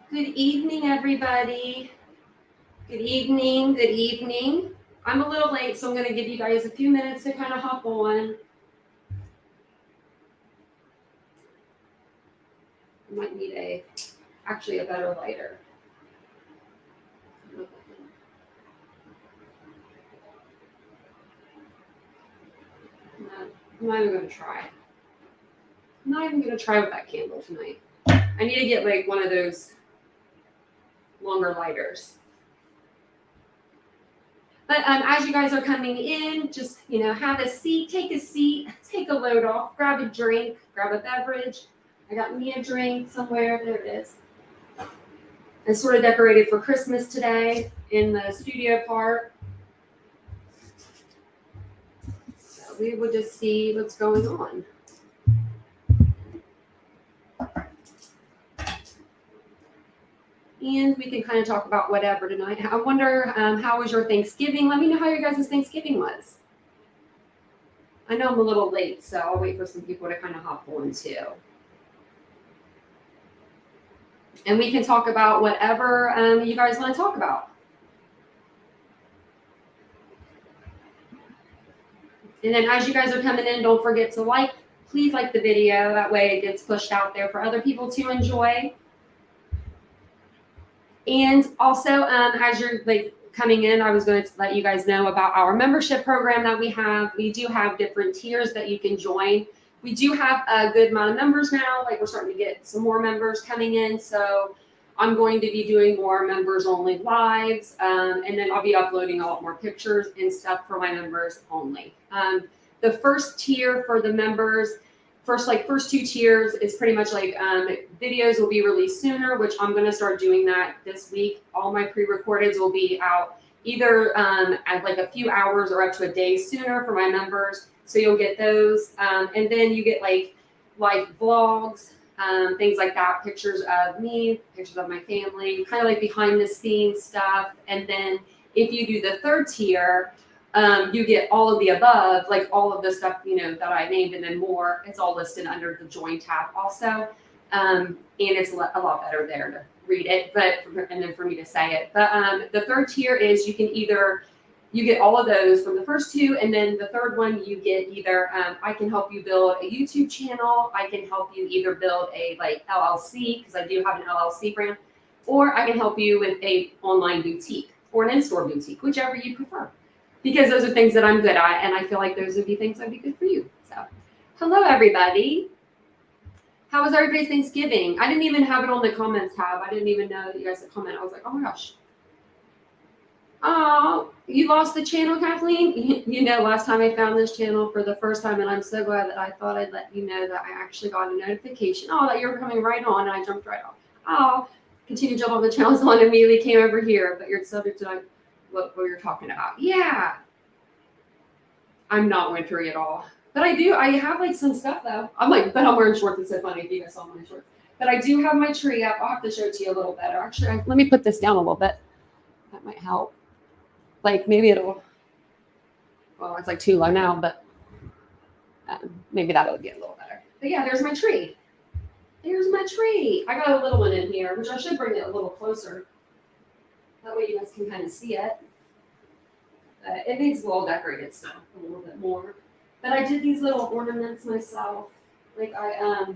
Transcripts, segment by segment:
Good evening, everybody. Good evening. Good evening. I'm a little late, so I'm going to give you guys a few minutes to kind of hop on. I might need actually a better lighter. I'm not even going to try. I'm not even going to try with that candle tonight. I need to get like one of those longer lighters. But as you guys are coming in, just, have a seat, take a load off, grab a drink, grab a beverage. I got me a drink somewhere. There it is. I sort of decorated for Christmas today in the studio part. So we will just see what's going on. And we can kind of talk about whatever tonight. I wonder, how was your Thanksgiving? Let me know how your guys' Thanksgiving was. I know I'm a little late, so I'll wait for some people to kind of hop on too. And we can talk about whatever you guys want to talk about. And then as you guys are coming in, don't forget to please like the video. That way it gets pushed out there for other people to enjoy. And also, as you're coming in, I was going to let you guys know about our membership program that we have. We do have different tiers that you can join. We do have a good amount of members now. We're starting to get some more members coming in. So I'm going to be doing more members only lives. And then I'll be uploading a lot more pictures and stuff for my members only. The first tier for the members, first two tiers is pretty much videos will be released sooner, which I'm going to start doing that this week. All my pre-recordeds will be out either at a few hours or up to a day sooner for my members. So you'll get those. And then you get live vlogs, things like that, pictures of me, pictures of my family, kind of behind the scenes stuff. And then if you do the third tier, you get all of the above, all of the stuff, that I named, and then more. It's all listed under the Join tab also. And it's a lot better there to read it, and then for me to say it. But the third tier is you get all of those from the first two, and then the third one you get either, I can help you build a YouTube channel, I can help you either build a LLC, because I do have an LLC brand, or I can help you with a online boutique or an in-store boutique, whichever you prefer. Because those are things that I'm good at, and I feel like those would be things that'd be good for you. So, hello everybody. How was everybody's Thanksgiving? I didn't even have it on the comments tab. I didn't even know that you guys had comment. I was like, oh my gosh. Oh, you lost the channel, Kathleen? Last time I found this channel for the first time, and I'm so glad that I thought I'd let you know that I actually got a notification. Oh, that you were coming right on, and I jumped right off. Oh, continue to jump off the channels on, immediately came over here, but you're subject to what you're talking about. Yeah. I'm not wintry at all. But I have some stuff though. But I'm wearing shorts. It's so funny if you guys saw my shorts. But I do have my tree up. I'll have to show it to you a little better. Actually, let me put this down a little bit. That might help. Maybe it'll, well, it's too low now, but maybe that'll get a little better. But yeah, there's my tree. There's my tree. I got a little one in here, which I should bring it a little closer. That way you guys can kind of see it. It needs well decorated stuff a little bit more. But I did these little ornaments myself. I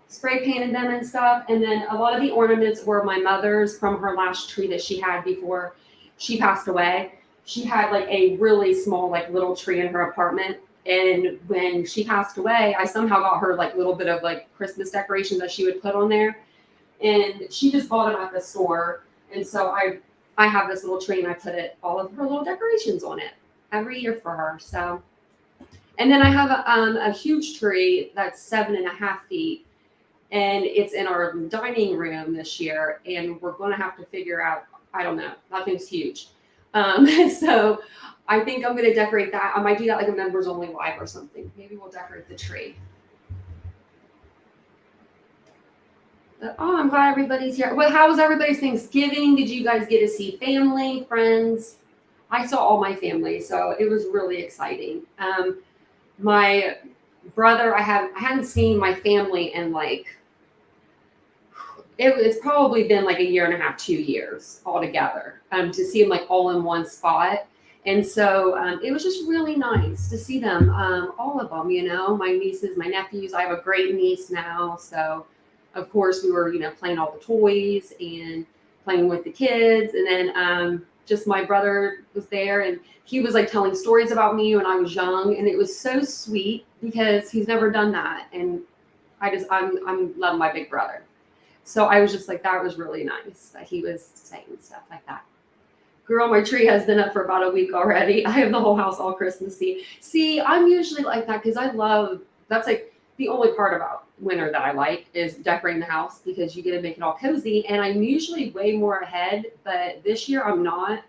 spray painted them and stuff. And then a lot of the ornaments were my mother's from her last tree that she had before she passed away. She had a really small little tree in her apartment. And when she passed away, I somehow got her little bit of Christmas decorations that she would put on there. And she just bought them at the store. And so I have this little tree and I put all of her little decorations on it every year for her. So, and then I have a huge tree that's 7.5 feet, and it's in our dining room this year. And we're going to have to figure out, I don't know, that thing's huge. So I think I'm going to decorate that. I might do that a members only live or something. Maybe we'll decorate the tree. Oh, I'm glad everybody's here. Well, how was everybody's Thanksgiving? Did you guys get to see family, friends? I saw all my family, so it was really exciting. My brother, I hadn't seen my family in it's probably been like a year and a half, 2 years altogether, to see them like all in one spot. And so it was just really nice to see them, all of them, my nieces, my nephews. I have a great niece now. So, of course, we were, playing all the toys and playing with the kids. And then just my brother was there, and he was like telling stories about me when I was young. And it was so sweet because he's never done that. And I'm loving my big brother. So I was just like, that was really nice that he was saying stuff like that. Girl, my tree has been up for about a week already. I have the whole house all Christmassy. See, I'm usually like that because that's like the only part about winter that I like is decorating the house, because you get to make it all cozy. And I'm usually way more ahead, but this year I'm not.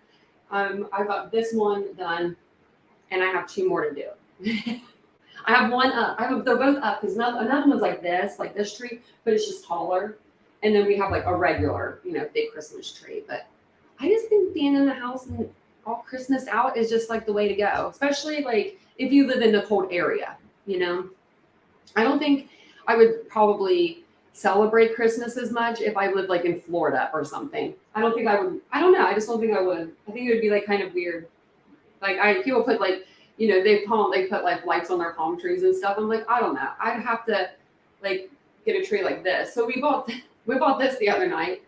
I got this one done, and I have 2 more to do. I have one up. They're both up because another one's like this tree, but it's just taller. And then we have like a regular, big Christmas tree. But I just think being in the house and all Christmas out is just like the way to go, especially like if you live in a cold area, I don't think I would probably celebrate Christmas as much if I lived like in Florida or something. I don't think I would. I don't know. I just don't think I would. I think it would be like kind of weird. Like people put like, they put like lights on their palm trees and stuff. I'm like, I don't know. I'd have to like get a tree like this. So we bought this the other night.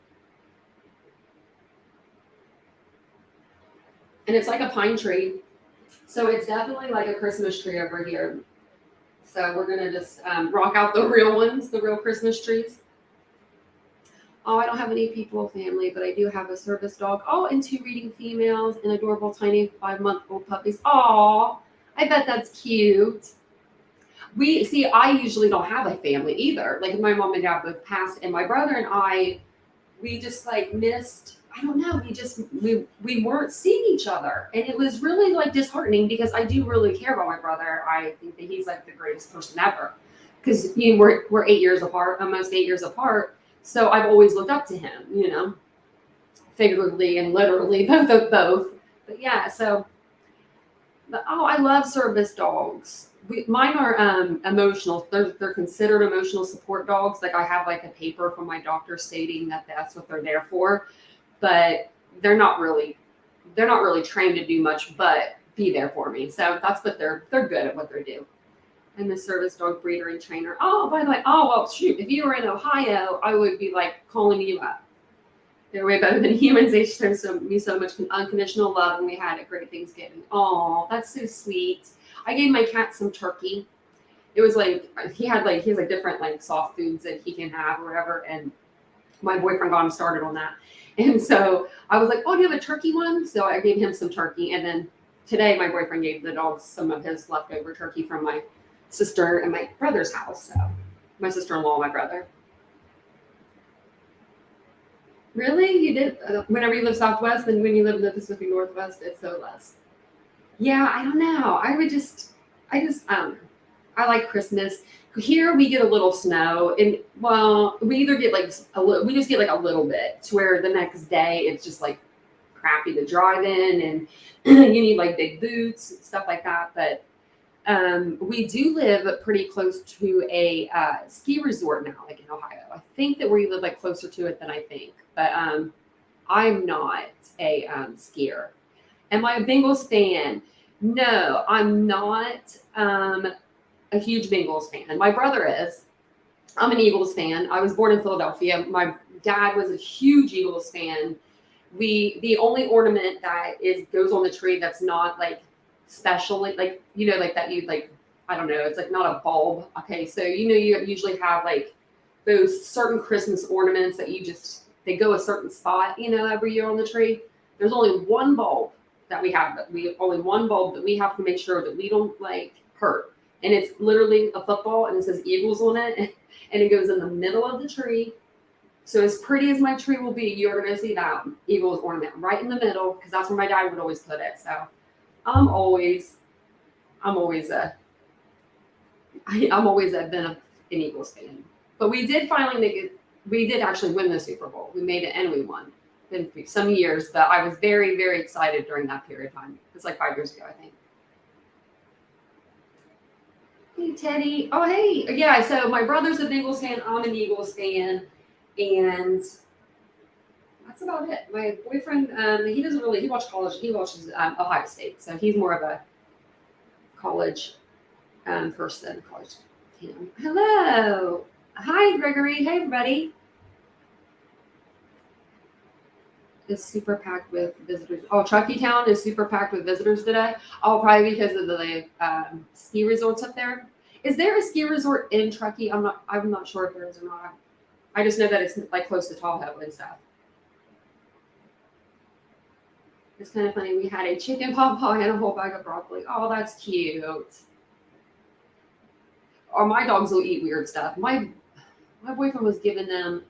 And it's like a pine tree. So it's definitely like a Christmas tree over here. So we're going to just rock out the real ones, the real Christmas trees. Oh, I don't have any people family, but I do have a service dog. Oh, and 2 reading females and adorable tiny 5-month-old puppies. Oh, I bet that's cute. I usually don't have a family either. Like my mom and dad both passed, and my brother and we just like missed. I don't know. We weren't seeing each other, and it was really like disheartening because I do really care about my brother. I think that he's like the greatest person ever. Because we're 8 years apart, almost 8 years apart. So I've always looked up to him, figuratively and literally, both. But yeah, I love service dogs. Mine are emotional. They're considered emotional support dogs. Like I have like a paper from my doctor stating that that's what they're there for, but they're not really trained to do much but be there for me. So that's what they're good at what they do. I'm a service dog breeder and trainer. Oh, by the way, well, shoot, if you were in Ohio, I would be like calling you up. They're way better than humans. They showed me so much unconditional love, and we had a great Thanksgiving. Oh, that's so sweet. I gave my cat some turkey. It was like he has like different like soft foods that he can have or whatever, and my boyfriend got him started on that. And so I was like, oh, do you have a turkey one? So I gave him some turkey, and then today my boyfriend gave the dogs some of his leftover turkey from my sister and my brother's house. So my sister-in-law, my brother. Really? You did? Whenever you live Southwest, and when you live in the Pacific Northwest, it's so less. Yeah, I don't know. I don't know. I like Christmas. Here we get a little snow, and well, we either get like we just get like a little bit, to where the next day it's just like crappy to drive in, and you need like big boots and stuff like that. But we do live pretty close to a ski resort now, like in Ohio. I think that we live like closer to it than I think, but I'm not a skier. Am I a Bengals fan? No, I'm not a huge Bengals fan. My brother is. I'm an Eagles fan. I was born in Philadelphia. My dad was a huge Eagles fan. The only ornament that goes on the tree that's not like special, like like that you like, I don't know, it's like not a bulb. Okay, so you usually have like those certain Christmas ornaments that they go a certain spot, every year on the tree. There's only one bulb that we have, only one bulb that we have to make sure that we don't like hurt. And it's literally a football, and it says Eagles on it, and it goes in the middle of the tree. So as pretty as my tree will be, you're going to see that Eagles ornament right in the middle, because that's where my dad would always put it. So I'm always been an Eagles fan. But we did finally we did actually win the Super Bowl. We made it and we won. Been some years, but I was very, very excited during that period of time. It's like 5 years ago, I think. Hey, Teddy. Oh, hey. Yeah, so my brother's a Bengals fan. I'm an Eagles fan. And that's about it. My boyfriend, he doesn't really, he watches college, he watches Ohio State. So he's more of a college person. College fan. Hello. Hi, Gregory. Hey, everybody. Is super packed with visitors. Oh, Truckee Town is super packed with visitors today. Oh, probably because of the ski resorts up there. Is there a ski resort in Truckee? I'm not sure if there is or not. I just know that it's like close to Tahoe and stuff. It's kind of funny. We had a chicken pot pie and a whole bag of broccoli. Oh, that's cute. Or my dogs will eat weird stuff. My boyfriend was giving them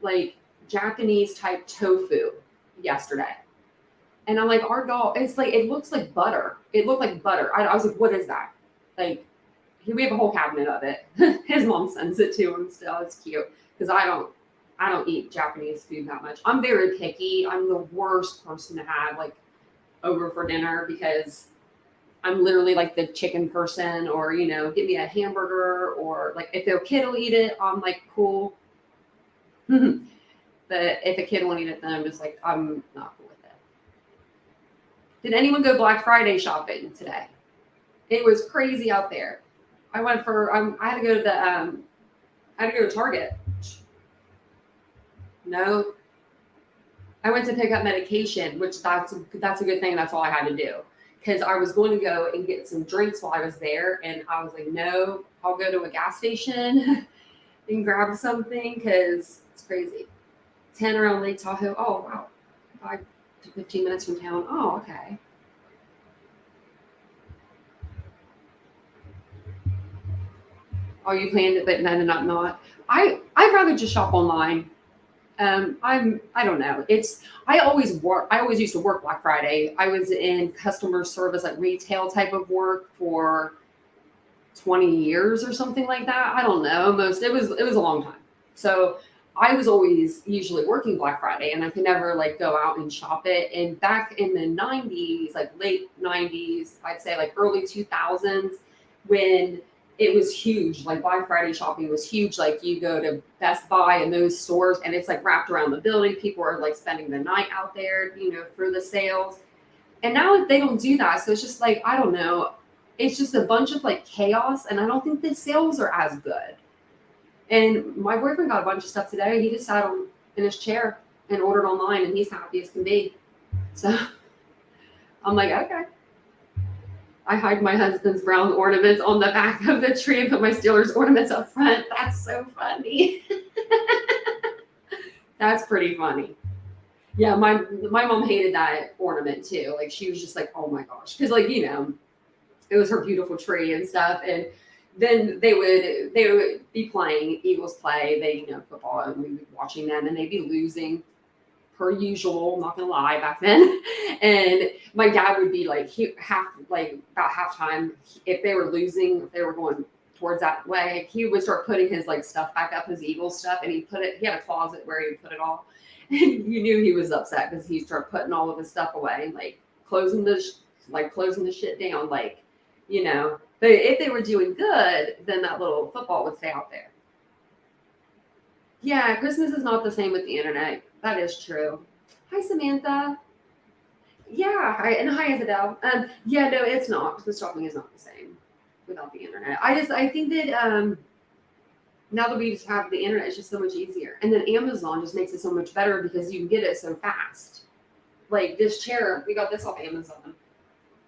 like Japanese type tofu yesterday. And I'm like, our dog, it's like, it looks like butter. It looked like butter. I was like, what is that? Like, we have a whole cabinet of it. His mom sends it to him still. It's cute. Because I don't eat Japanese food that much. I'm very picky. I'm the worst person to have like over for dinner because I'm literally like the chicken person, or give me a hamburger, or like if their kid will eat it, I'm like cool. But if a kid won't eat it, then I'm just like, I'm not cool with it. Did anyone go Black Friday shopping today? It was crazy out there. I went for I had to go to Target. No, I went to pick up medication, which that's a good thing. That's all I had to do because I was going to go and get some drinks while I was there, and I was like, no, I'll go to a gas station and grab something because it's crazy. 10 around Lake Tahoe. Oh wow, 5 to 15 minutes from town. Oh okay. Oh, you planned it, but then not. I'd rather just shop online. I don't know. I always used to work Black Friday. I was in customer service, like retail type of work for 20 years or something like that. I don't know. It was a long time. So I was always usually working Black Friday, and I could never like go out and shop it. And back in the 90s, like late 90s, I'd say like early 2000s, when it was huge. Like Black Friday shopping was huge. Like you go to Best Buy and those stores, and it's like wrapped around the building. People are like spending the night out there, for the sales. And now they don't do that. So it's just like, I don't know. It's just a bunch of like chaos, and I don't think the sales are as good. And my boyfriend got a bunch of stuff today. He just sat in his chair and ordered online, and he's happy as can be. So I'm like, okay. I hide my husband's brown ornaments on the back of the tree and put my Steelers ornaments up front. That's so funny. That's pretty funny. Yeah, my mom hated that ornament too. Like she was just like, oh my gosh, because like it was her beautiful tree and stuff. And then they would be playing Eagles play. They football, and we'd be watching them, and they'd be losing. Per usual, I'm not gonna lie, back then. And my dad would be like, about halftime, if they were losing, if they were going towards that way, he would start putting his like stuff back up, his Eagles stuff, and he had a closet where he would put it all. And you knew he was upset because he started putting all of his stuff away and like closing the shit down, like. But if they were doing good, then that little football would stay out there. Yeah, Christmas is not the same with the internet. That is true. Hi, Samantha. Yeah, hi, Isabel. Yeah, no, it's not. The shopping is not the same without the internet. I think that now that we just have the internet, it's just so much easier. And then Amazon just makes it so much better because you can get it so fast. Like this chair, we got this off Amazon.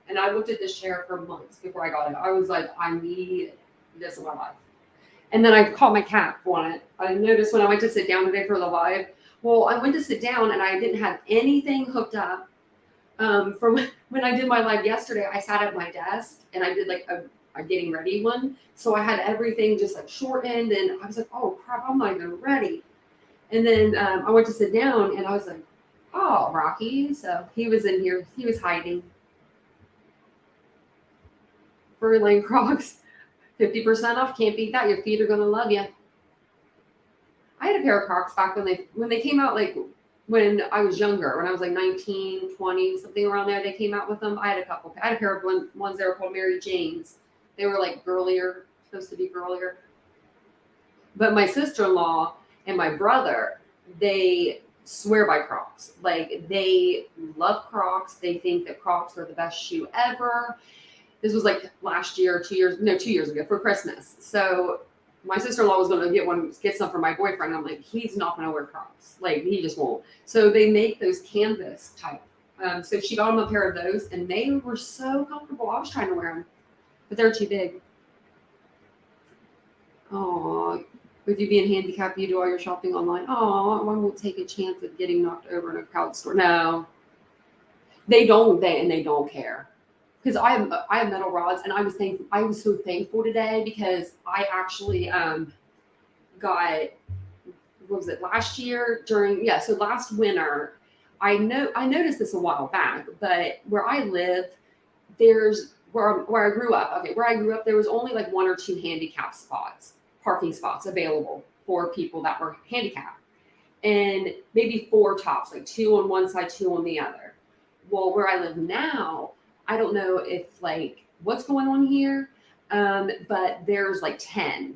And I looked at this chair for months before I got it. I was like, I need this in my life. And then I caught my cat on it. I noticed when I went to sit down today for the live. Well, I went to sit down and I didn't have anything hooked up. From when I did my live yesterday, I sat at my desk and I did like a getting ready one. So I had everything just like shortened, and I was like, oh crap, I'm not even ready. And then I went to sit down and I was like, oh, Rocky. So he was in here. He was hiding. Furry Lane Crocs, 50% off. Can't beat that. Your feet are gonna love you. I had a pair of Crocs back when they came out, like when I was younger, when I was like 19, 20, something around there. They came out with them. I had a couple. I had a pair of ones that were called Mary Janes. They were like girlier, supposed to be girlier. But my sister-in-law and my brother, they swear by Crocs. Like they love Crocs. They think that Crocs are the best shoe ever. This was like last year, 2 years ago for Christmas. So my sister-in-law was going to get some for my boyfriend. I'm like, he's not going to wear Crocs. Like he just won't. So they make those canvas type. So she got him a pair of those, and they were so comfortable. I was trying to wear them, but they're too big. Oh, with you being handicapped, you do all your shopping online. Oh, one will take a chance of getting knocked over in a crowd store. No, they don't. They don't care. Because I have metal rods, and I was so thankful today because I actually got, what was it, last year so last winter, I noticed this a while back, but where I live, there's where I grew up. Okay, where I grew up, there was only like one or two handicap parking spots available for people that were handicapped, and maybe four tops, like two on one side, two on the other. Well, where I live now, I don't know if like what's going on here, but there's like 10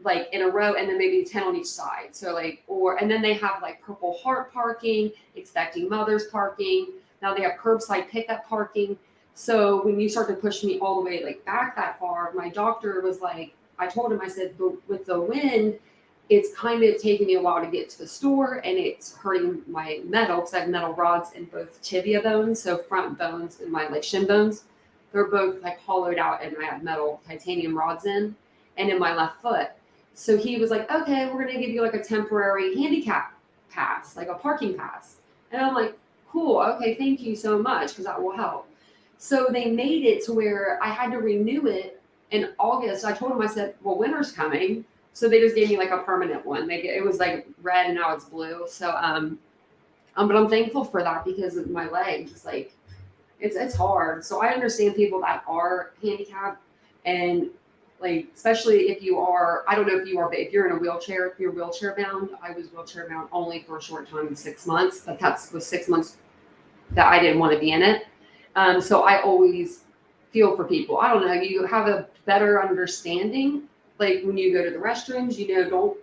like in a row, and then maybe 10 on each side. So like, and then they have like Purple Heart parking, Expecting Mothers parking. Now they have curbside pickup parking. So when you start to push me all the way like back that far, my doctor was like, I told him, I said, with the wind, it's kind of taking me a while to get to the store, and it's hurting my metal because I have metal rods in both tibia bones, so front bones, and my like shin bones. They're both like hollowed out, and I have metal titanium rods in my left foot. So he was like, okay, we're going to give you like a temporary handicap pass, like a parking pass. And I'm like, cool, okay, thank you so much, because that will help. So they made it to where I had to renew it in August. I told him, I said, well, winter's coming. So they just gave me like a permanent one. It was like red and now it's blue. So, but I'm thankful for that because of my legs. It's like, it's hard. So I understand people that are handicapped, and like, especially if you are, I don't know if you are, but if you're in a wheelchair, if you're wheelchair bound, I was wheelchair bound only for a short time, 6 months, but was 6 months that I didn't want to be in it. So I always feel for people. I don't know, you have a better understanding. Like when you go to the restrooms,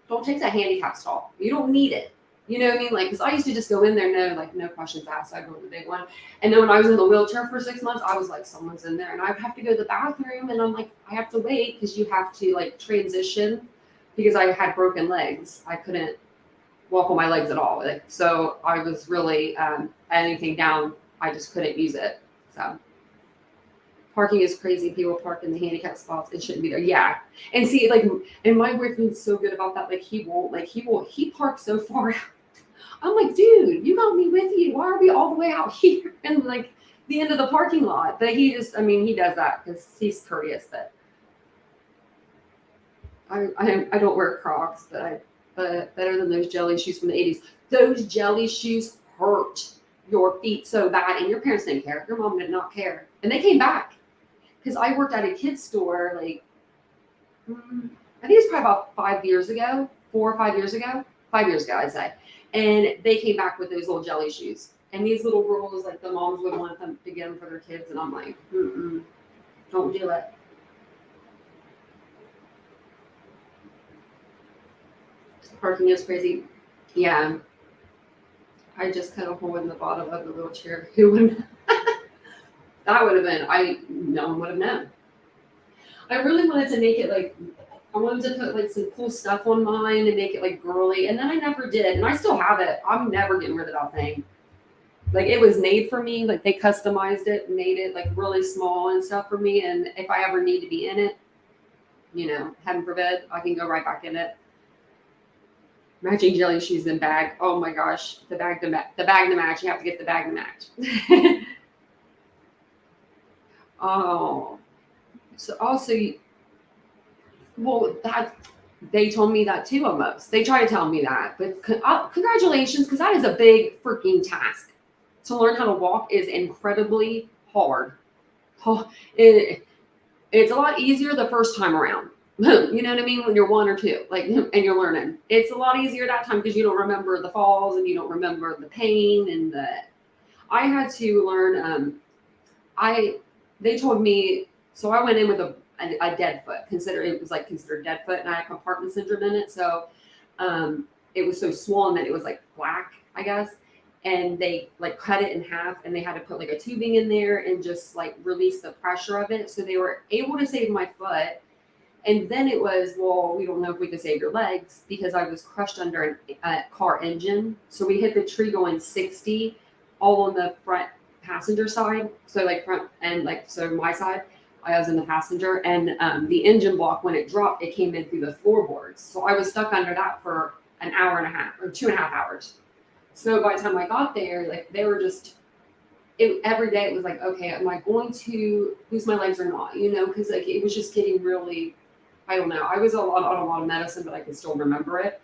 don't take that handicap stall. You don't need it. You know what I mean? Like, because I used to just go in there, no questions asked. I'd go to the big one. And then when I was in the wheelchair for 6 months, I was like, someone's in there. And I'd have to go to the bathroom. And I'm like, I have to wait because you have to like transition because I had broken legs. I couldn't walk on my legs at all. Like, so I was really, anything down, I just couldn't use it. So parking is crazy. People park in the handicap spots. It shouldn't be there. Yeah. And see, like, and my boyfriend's so good about that. Like, he parks so far out. I'm like, dude, you got me with you. Why are we all the way out here in like the end of the parking lot? But he does that because he's courteous. But I don't wear Crocs, but better than those jelly shoes from the 80s. Those jelly shoes hurt your feet so bad, and your parents didn't care. Your mom did not care, and they came back because I worked at a kids store like I think it was probably about 5 years ago, 4 or 5 years ago, 5 years ago, I'd say. And they came back with those little jelly shoes. And these little girls, like the moms would want them to get them for their kids. And I'm like, don't do it. Parking is crazy. Yeah. I just cut a hole in the bottom of the wheelchair. Who would? That would have been, no one would have known. I really wanted to make it like, I wanted to put like some cool stuff on mine and make it like girly, and then I never did, and I still have it. I'm never getting rid of that thing. Like it was made for me, like they customized it, made it like really small and stuff for me, and if I ever need to be in it, heaven forbid, I can go right back in it. Matching jelly shoes and bag. Oh my gosh, the bag to match. You have to get the bag to match. Oh, so also. Well, they told me that too almost. They try to tell me that. But congratulations, because that is a big freaking task. To learn how to walk is incredibly hard. It's a lot easier the first time around. You know what I mean? When you're 1 or 2, like, and you're learning. It's a lot easier that time because you don't remember the falls and you don't remember the pain and I had to learn, they told me, so I went in with a dead foot. It was like considered dead foot, and I had compartment syndrome in it. So it it was so swollen that it was like black, I guess. And they like cut it in half, and they had to put like a tubing in there and just like release the pressure of it. So they were able to save my foot. And then it was, well, we don't know if we could save your legs because I was crushed under a car engine. So we hit the tree going 60 all on the front passenger side. So like front and like, so my side, I was in the passenger, and the engine block, when it dropped, it came in through the floorboards. So I was stuck under that for an hour and a half or 2.5 hours. So by the time I got there, like they were just, every day it was like, okay, am I going to lose my legs or not? You know, because like it was just getting really, I don't know. I was on a lot of medicine, but I can still remember it.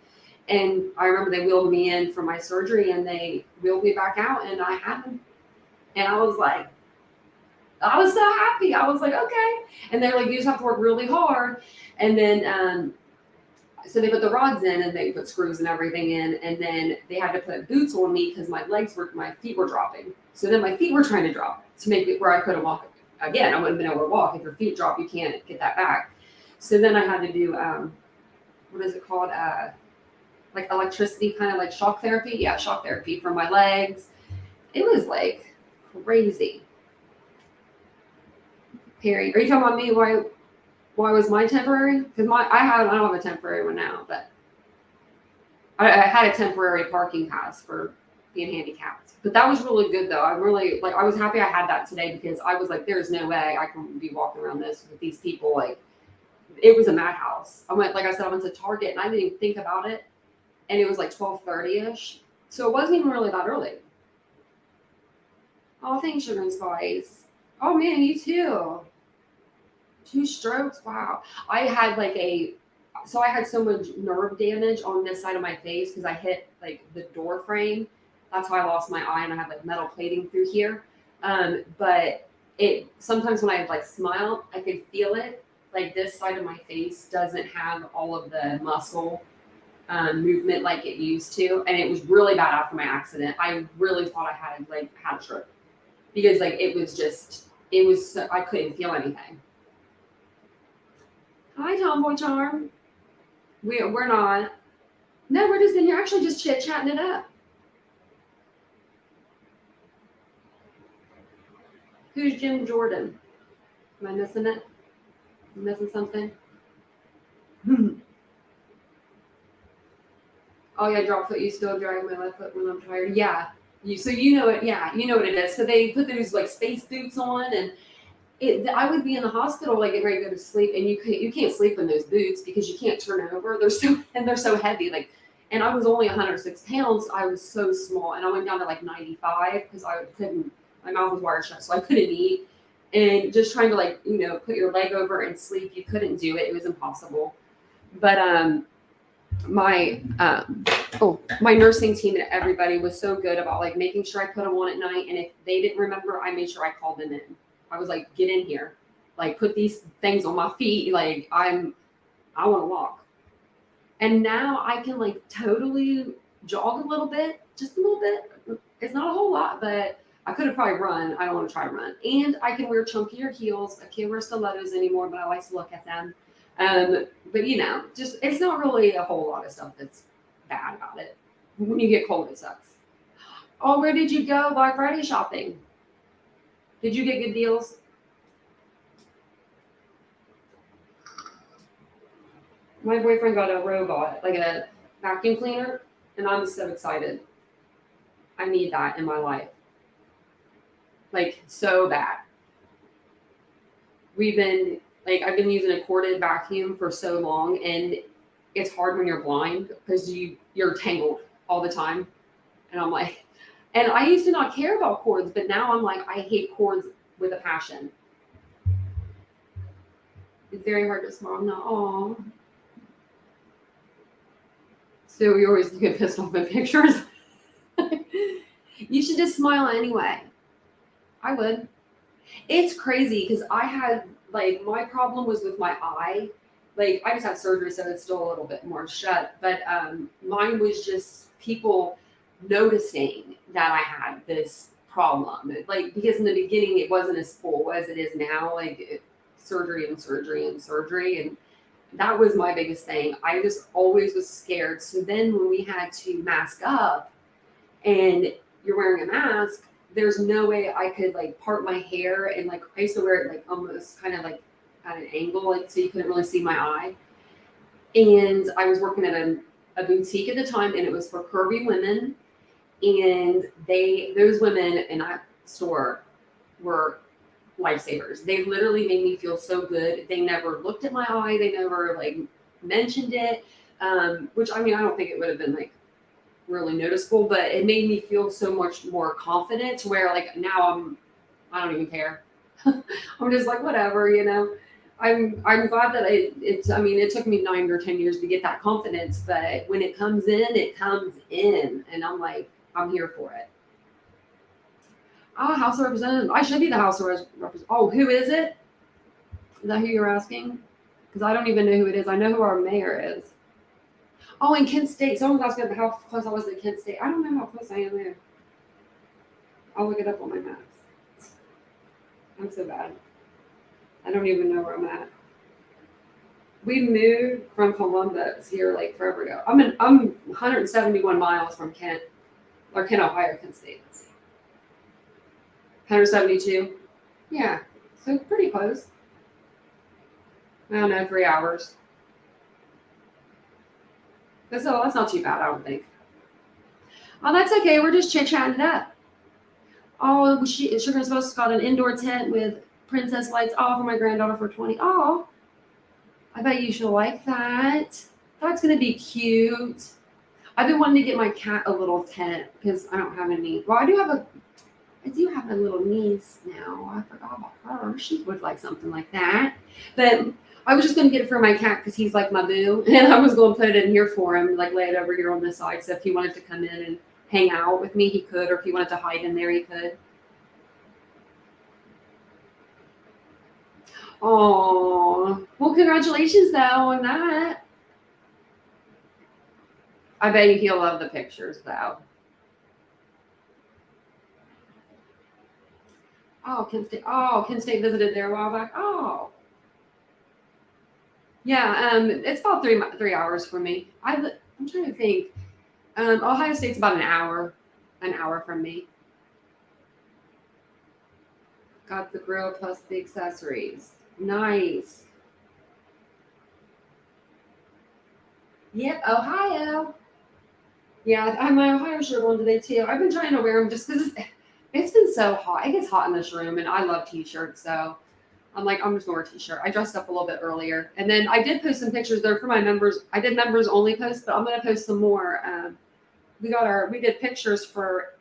And I remember they wheeled me in for my surgery, and they wheeled me back out, and I had them. And I was like, I was so happy. I was like, okay. And they're like, you just have to work really hard. And then, so they put the rods in, and they put screws and everything in. And then they had to put boots on me because my feet were dropping. So then my feet were trying to drop to make it where I couldn't walk again. I wouldn't have been able to walk. If your feet drop, you can't get that back. So then I had to do, what is it called? Like electricity, kind of like shock therapy. Yeah, shock therapy for my legs. It was like crazy. Perry, are you talking about me? Why was mine temporary? Because I don't have a temporary one now, but I had a temporary parking pass for being handicapped. But that was really good though. I was happy I had that today, because I was like, there's no way I can be walking around this with these people. Like, it was a madhouse. I went to Target, and I didn't even think about it. And it was like 12:30-ish. So it wasn't even really that early. Oh, thanks, Sugar and Spice. Oh man, you too. 2 strokes. Wow. I had so much nerve damage on this side of my face because I hit like the door frame. That's why I lost my eye, and I have like metal plating through here. But it sometimes when I like smile, I could feel it. Like this side of my face doesn't have all of the muscle movement like it used to, and it was really bad after my accident. I really thought I had a stroke because like it was so, I couldn't feel anything. Hi, Tomboy Charm. We're not. No, we're just in here actually just chit-chatting it up. Who's Jim Jordan? Am I missing it? I'm missing something? Oh yeah, drop foot. You still drag my left foot when I'm tired. Yeah. So you know it. Yeah, you know what it is. So they put those like space boots on, and I would be in the hospital like getting ready to go to sleep, and you can't sleep in those boots because you can't turn over. They're so heavy. Like, and I was only 106 pounds. I was so small, and I went down to like 95 because I couldn't. My mouth was wired shut, so I couldn't eat. And just trying to put your leg over and sleep, you couldn't do it. It was impossible. But my nursing team and everybody was so good about like making sure I put them on at night, and if they didn't remember, I made sure I called them in. I was like, get in here, like put these things on my feet, like I want to walk. And now I can like totally jog a little bit, just a little bit. It's not a whole lot, but I could have probably run. I don't want to try to run. And I can wear chunkier heels. I can't wear stilettos anymore, but I like to look at them. But just it's not really a whole lot of stuff that's bad about it. When you get cold, it sucks. Oh, where did you go Black Friday shopping? Did you get good deals? My boyfriend got a robot, like a vacuum cleaner, and I'm so excited. I need that in my life. Like, so bad. I've been using a corded vacuum for so long, and it's hard when you're blind because you're tangled all the time. And I'm like, and I used to not care about cords, but now I'm like, I hate cords with a passion. It's very hard to smile now. Aw. So you always get pissed off in pictures. You should just smile anyway. I would. It's crazy because I had my problem was with my eye. Like I just had surgery, so it's still a little bit more shut. But mine was just people noticing that I had this problem. Like because in the beginning it wasn't as full as it is now. Like surgery and surgery and surgery, and That was my biggest thing. I just always was scared. So then when we had to mask up and you're wearing a mask, there's no way I could like part my hair, and like I used to wear it like almost kind of like at an angle, like so you couldn't really see my eye. And I was working at a boutique at the time, and it was for curvy women. And those women in that store were lifesavers. They literally made me feel so good. They never looked at my eye. They never like mentioned it. Which I mean, I don't think it would have been like really noticeable, but it made me feel so much more confident to where like now I don't even care. I'm just like whatever, you know. I'm glad that I mean it took me 9 or 10 years to get that confidence, but when it comes in, and I'm like I'm here for it. House of Representatives. I should be the House of Representatives. Oh, who is it? Is that who you're asking? Because I don't even know who it is. I know who our mayor is. Oh, in Kent State. Someone's asking how close I was to Kent State. I don't know how close I am there. I'll look it up on my maps. I'm so bad. I don't even know where I'm at. We moved from Columbus here like forever ago. I'm 171 miles from Kent, Ohio, Kent State. 172. Yeah, so pretty close. I don't know, 3 hours. That's not too bad, I don't think. Oh, that's okay. We're just chit-chatting it up. Oh, Sugar's supposed to got an indoor tent with princess lights all for my granddaughter for 20. Oh, I bet you she'll like that. That's going to be cute. I've been wanting to get my cat a little tent because I don't have any. Well, I do have a little niece now. I forgot about her. She would like something like that. But I was just going to get it for my cat because he's like my boo. And I was going to put it in here for him, like lay it over here on this side. So if he wanted to come in and hang out with me, he could. Or if he wanted to hide in there, he could. Oh, well, congratulations, though, on that. I bet you he'll love the pictures, though. Oh, Kent State visited there a while back. Oh, yeah. It's about 3 hours for me. I'm trying to think. Ohio State's about an hour from me. Got the grill plus the accessories. Nice. Yep, Ohio. Yeah, I have my Ohio shirt on today too. I've been trying to wear them just because it's been so hot. It gets hot in this room, and I love t-shirts, so I'm like, I'm just gonna wear a t-shirt. I dressed up a little bit earlier, and then I did post some pictures there for my members. I did members only posts, but I'm gonna post some more. We did pictures for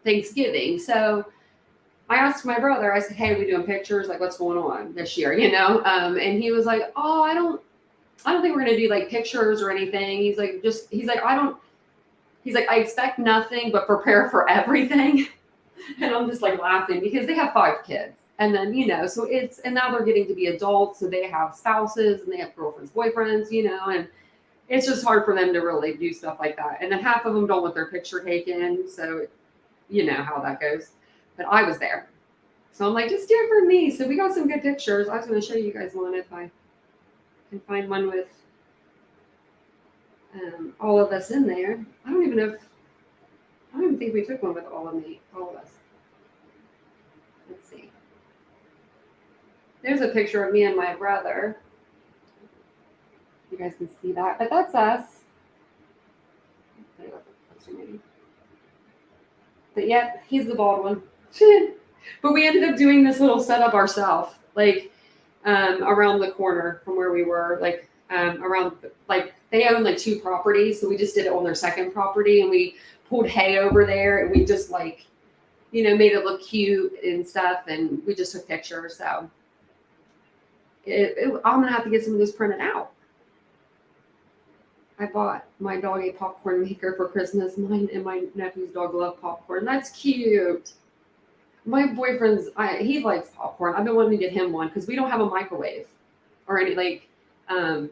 Thanksgiving, so I asked my brother. I said, "Hey, are we doing pictures? Like, what's going on this year?" You know, and he was like, "Oh, I don't think we're gonna do like pictures or anything." He's like, I expect nothing but prepare for everything. And I'm just like laughing because they have 5 kids. And then, you know, and now they're getting to be adults. So they have spouses and they have girlfriends, boyfriends, you know, and it's just hard for them to really do stuff like that. And then half of them don't want their picture taken. So, you know how that goes. But I was there. So I'm like, just do it for me. So we got some good pictures. I was going to show you guys one if I can find one with all of us in there. I don't even think we took one with all of us. Let's see. There's a picture of me and my brother. You guys can see that, but that's us. But yeah, he's the bald one. But we ended up doing this little setup ourselves, like around the corner from where we were, like around, like they own like 2 properties, so we just did it on their second property, and we pulled hay over there, and we just like, you know, made it look cute and stuff, and we just took pictures. So I'm gonna have to get some of this printed out. I bought my dog a popcorn maker for Christmas. Mine and my nephew's dog love popcorn. That's cute. My boyfriend's, he likes popcorn. I've been wanting to get him one because we don't have a microwave or any, like, I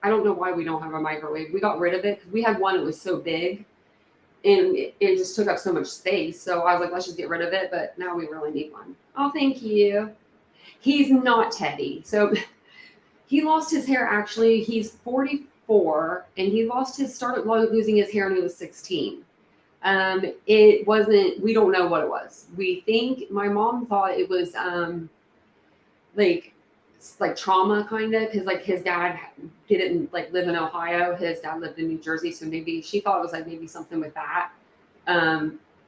don't know why we don't have a microwave. We got rid of it because we had one that was so big and it just took up so much space. So I was like, let's just get rid of it. But now we really need one. Oh, thank you. He's not Teddy. So He lost his hair actually. He's 44 and he started losing his hair when he was 16. It wasn't, we don't know what it was. We think my mom thought it was like trauma kind of, because like his dad didn't like live in Ohio. His dad lived in New Jersey, so maybe she thought it was like maybe something with that.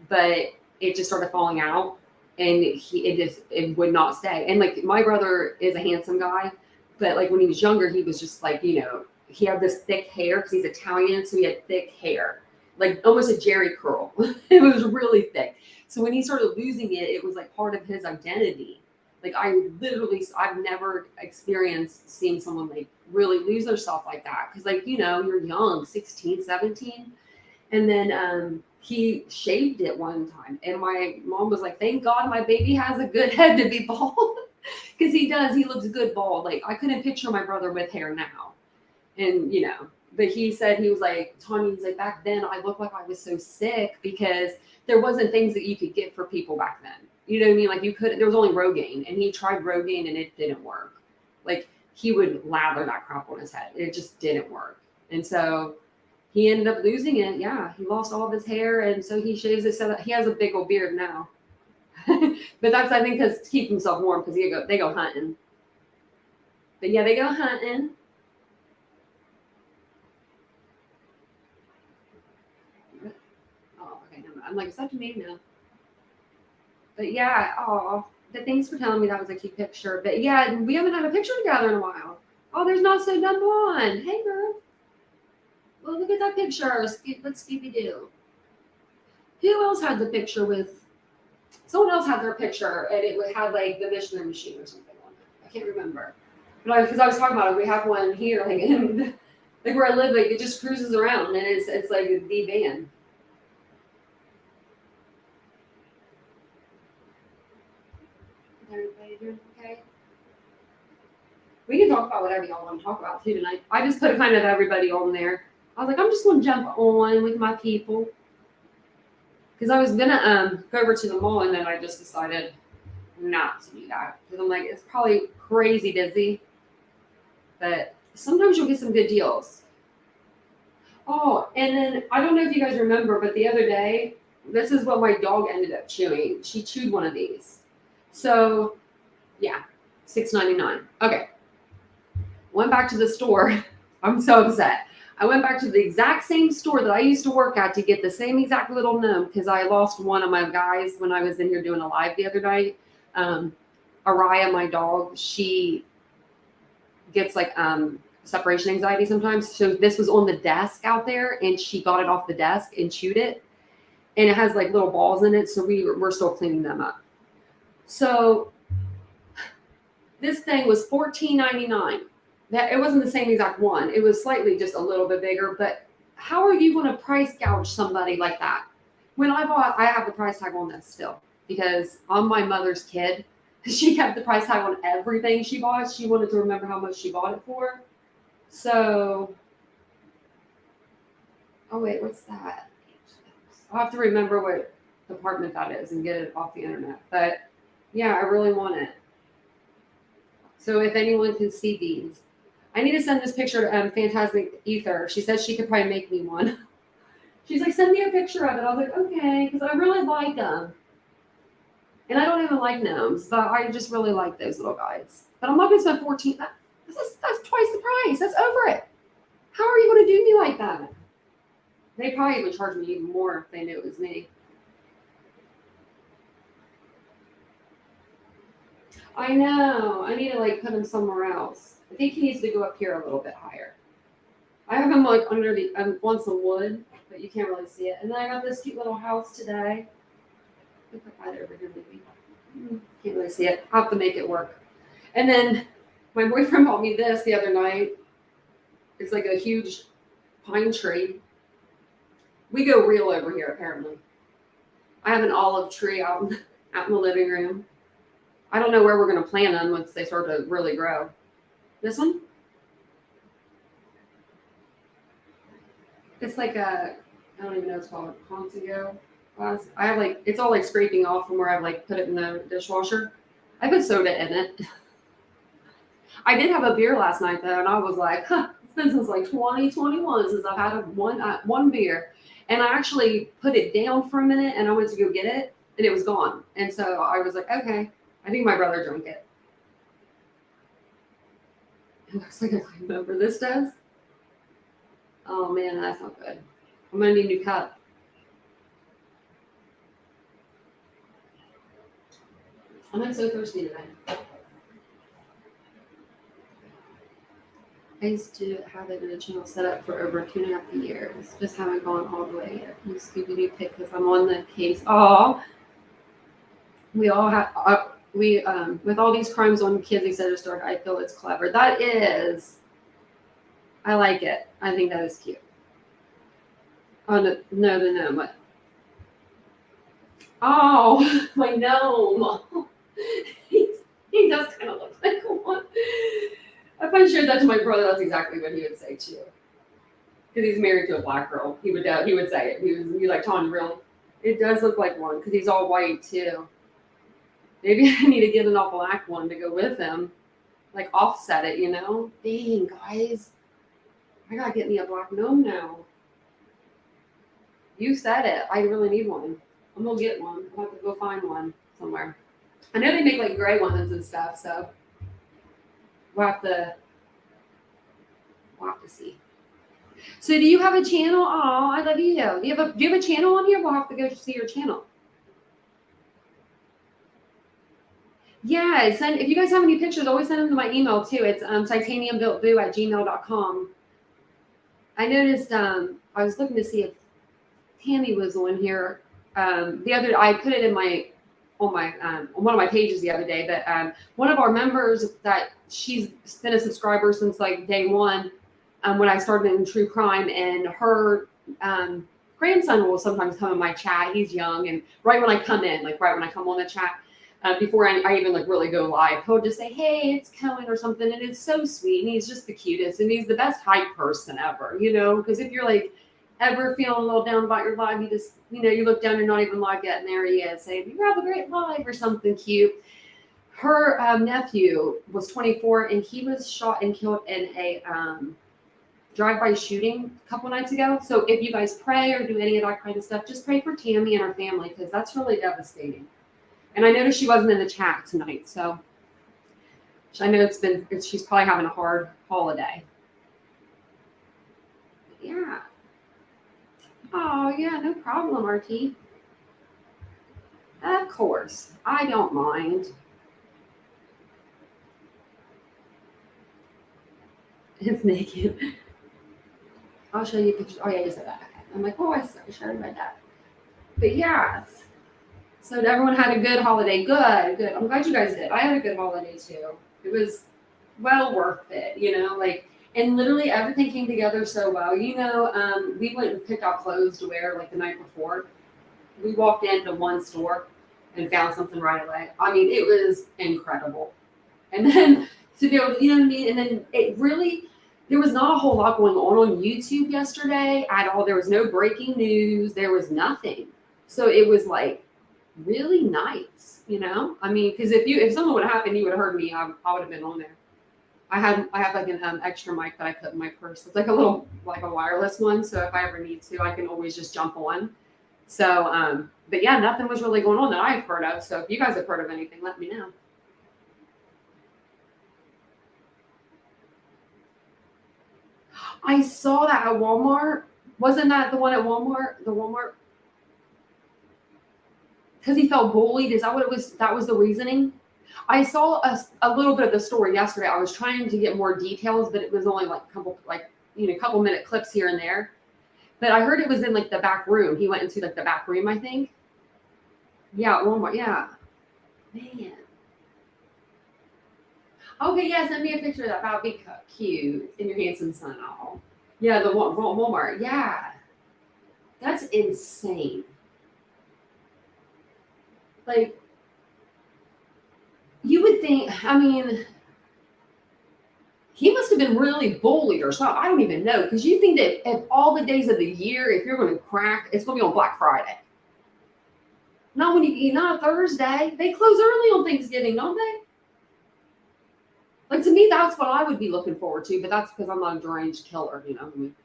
But it just started falling out, and it would not stay. And like my brother is a handsome guy, but like when he was younger, he was just like, you know, he had this thick hair because he's Italian, so he had thick hair, like almost a Jerry curl. It was really thick. So when he started losing it, it was like part of his identity. Like I've never experienced seeing someone like really lose their stuff like that. Cause like, you know, you're young, 16, 17. And then he shaved it one time. And my mom was like, thank God my baby has a good head to be bald. Cause he does, he looks good bald. Like I couldn't picture my brother with hair now. And you know, but he said, he was like, Tanya, he's like, back then I looked like I was so sick because there wasn't things that you could get for people back then. You know what I mean? Like there was only Rogaine, and he tried Rogaine and it didn't work. Like he would lather that crap on his head. It just didn't work. And so he ended up losing it. Yeah. He lost all of his hair. And so he shaves it so that he has a big old beard now. But that's, I think, because to keep himself warm, because they go hunting. But yeah, they go hunting. Oh, okay. I'm like, it's up to me now. But yeah, but thanks for telling me that was a cute picture. But yeah, we haven't had a picture together in a while. Oh, there's Not So Dumb Blonde. Hey, girl. Well, look at that picture. Let's Scooby-Doo. Who else had the picture with? Someone else had their picture, and it had like the Missionary Machine or something on it. I can't remember. But because I was talking about it, we have one here, like, in, like where I live, like it just cruises around, and it's like the van. Everybody doing okay? We can talk about whatever y'all want to talk about too tonight. I just put kind of everybody on there. I was like, I'm just going to jump on with my people. Because I was going to go over to the mall, and then I just decided not to do that. Because I'm like, it's probably crazy busy. But sometimes you'll get some good deals. Oh, and then I don't know if you guys remember, but the other day, this is what my dog ended up chewing. She chewed one of these. So, yeah, $6.99. Okay. Went back to the store. I'm so upset. I went back to the exact same store that I used to work at to get the same exact little gnome because I lost one of my guys when I was in here doing a live the other night. Araya, my dog, she gets like separation anxiety sometimes. So this was on the desk out there, and she got it off the desk and chewed it. And it has like little balls in it, so we're still cleaning them up. So this thing was $14.99. That it wasn't the same exact one. It was slightly just a little bit bigger, but how are you going to price gouge somebody like that? When I bought, I have the price tag on this still because I'm my mother's kid. She kept the price tag on everything she bought. She wanted to remember how much she bought it for. So, oh wait, what's that? I'll have to remember what department that is and get it off the internet. But yeah, I really want it. So if anyone can see these. I need to send this picture to Fantastic Ether. She says she could probably make me one. She's like, send me a picture of it. I was like, okay, because I really like them. And I don't even like gnomes, but I just really like those little guys. But I'm not going to spend $14. That's twice the price. That's over it. How are you going to do me like that? They probably would charge me even more if they knew it was me. I know. I need to like put him somewhere else. I think he needs to go up here a little bit higher. I have him like under the on some wood, but you can't really see it. And then I got this cute little house today. I'll put that over here maybe. Can't really see it. I'll have to make it work. And then my boyfriend bought me this the other night. It's like a huge pine tree. We go real over here apparently. I have an olive tree out in the living room. I don't know where we're going to plant them once they start to really grow. This one? It's like I don't even know what it's called, Consigo glass. I have like, it's all like scraping off from where I've like put it in the dishwasher. I put soda in it. I did have a beer last night though, and I was like, huh, it's been since like 2021 since I've had one beer. And I actually put it down for a minute, and I went to go get it, and it was gone. And so I was like, okay, I think my brother drank it. It looks like a clean over. This does. Oh man, that's not good. I'm gonna need a new cup. I'm so thirsty today. I used to have it in a channel set up for over 2.5 years. Just haven't gone all the way yet. You Scooby-Doo pick because I'm on the case. Oh, we all have. With all these crimes on kids, etc. Start. I feel it's clever. That is. I like it. I think that is cute. Oh no! What? Oh, my gnome. he does kind of look like one. If I showed that to my brother, that's exactly what he would say too. Because he's married to a black girl, he would say it. He was like, Tanya, really? It does look like one because he's all white too. Maybe I need to get an all black one to go with him, like offset it, you know? Dang, guys, I gotta get me a black gnome now. You said it. I really need one. I'm gonna get one. I'll have to go find one somewhere. I know they make like gray ones and stuff, so we'll have to see. So do you have a channel? Oh, I love you. Do you have a channel on here? We'll have to go see your channel. Yeah, if you guys have any pictures, always send them to my email too. It's titaniumbuiltboo@gmail.com. I noticed I was looking to see if Tammy was on here. I put it in on one of my pages the other day, but one of our members that she's been a subscriber since like day one, when I started in true crime, and her grandson will sometimes come in my chat. He's young, and right when I come on the chat, before I even like really go live, he'll just say, "Hey, it's Cohen" or something, and it's so sweet, and he's just the cutest, and he's the best hype person ever, you know, because if you're like ever feeling a little down about your life, you just, you look down, you're not even live yet, and there he is saying, "You have a great life" or something cute. Her nephew was 24, and he was shot and killed in a drive-by shooting a couple nights ago. So if you guys pray or do any of that kind of stuff, just pray for Tammy and her family, because that's really devastating. And I noticed she wasn't in the chat tonight, so I know she's probably having a hard holiday. Yeah. Oh, yeah, no problem, RT. Of course. I don't mind. It's naked. I'll show you pictures. Oh, yeah, you said that. I'm like, oh, I already read that. But yes. So everyone had a good holiday. Good. I'm glad you guys did. I had a good holiday too. It was well worth it, and literally everything came together so well. We went and picked out clothes to wear like the night before. We walked into one store and found something right away. I mean, it was incredible. And then to be able to, and then there was not a whole lot going on YouTube yesterday at all. There was no breaking news. There was nothing. So it was like really nice, I mean, because if something would have happened, you would have heard me. I would have been on there. I have like an extra mic that I put in my purse. It's like a wireless one, so if I ever need to, I can always just jump on. So but yeah, nothing was really going on that I've heard of. So if you guys have heard of anything, let me know. I saw that at Walmart. Wasn't that the one at Walmart? The Walmart. Because he felt bullied. Is that what it was? That was the reasoning. I saw a little bit of the story yesterday. I was trying to get more details, but it was only like a couple minute clips here and there. But I heard it was in like the back room. He went into like the back room, I think. Yeah, Walmart. Yeah. Man. Okay, yeah, send me a picture of that. That would be cute. And your handsome son. Oh. Yeah, the Walmart. Yeah. That's insane. Like, you would think, I mean, he must have been really bullied or something. I don't even know. Because you think that if all the days of the year, if you're going to crack, it's going to be on Black Friday. Not Thursday. They close early on Thanksgiving, don't they? Like, to me, that's what I would be looking forward to, but that's because I'm not a deranged killer, you know. I mean,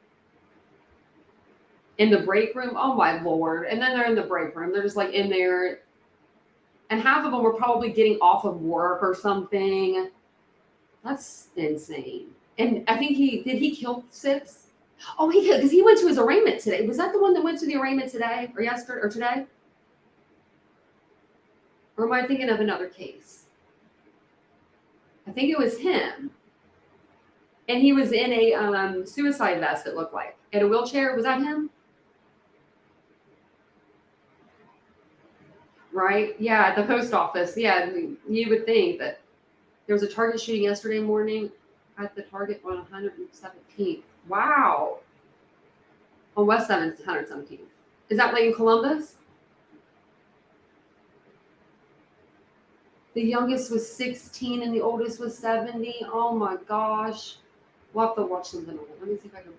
in the break room, oh my Lord. And then they're in the break room. They're just like in there. And half of them were probably getting off of work or something. That's insane. And I think did he kill 6? Oh, he did, because he went to his arraignment today. Was that the one that went to the arraignment today or yesterday or today? Or am I thinking of another case? I think it was him. And he was in a suicide vest, it looked like. In a wheelchair. Was that him? Right? Yeah, at the post office. Yeah, you would think that there was a Target shooting yesterday morning at the Target on 117th. Wow. On West 117th. Is that like in Columbus? The youngest was 16 and the oldest was 70. Oh my gosh. We'll have to watch something on it. Let me see if I can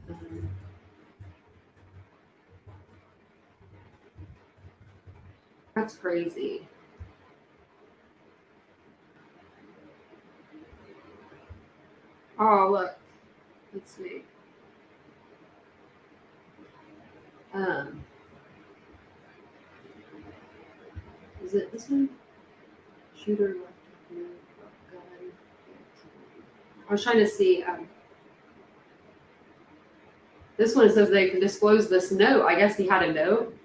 pull it. That's crazy. Oh, look. Let's see. Is it this one? Shooter left gun. I was trying to see. This one says they can disclose this note. I guess he had a note.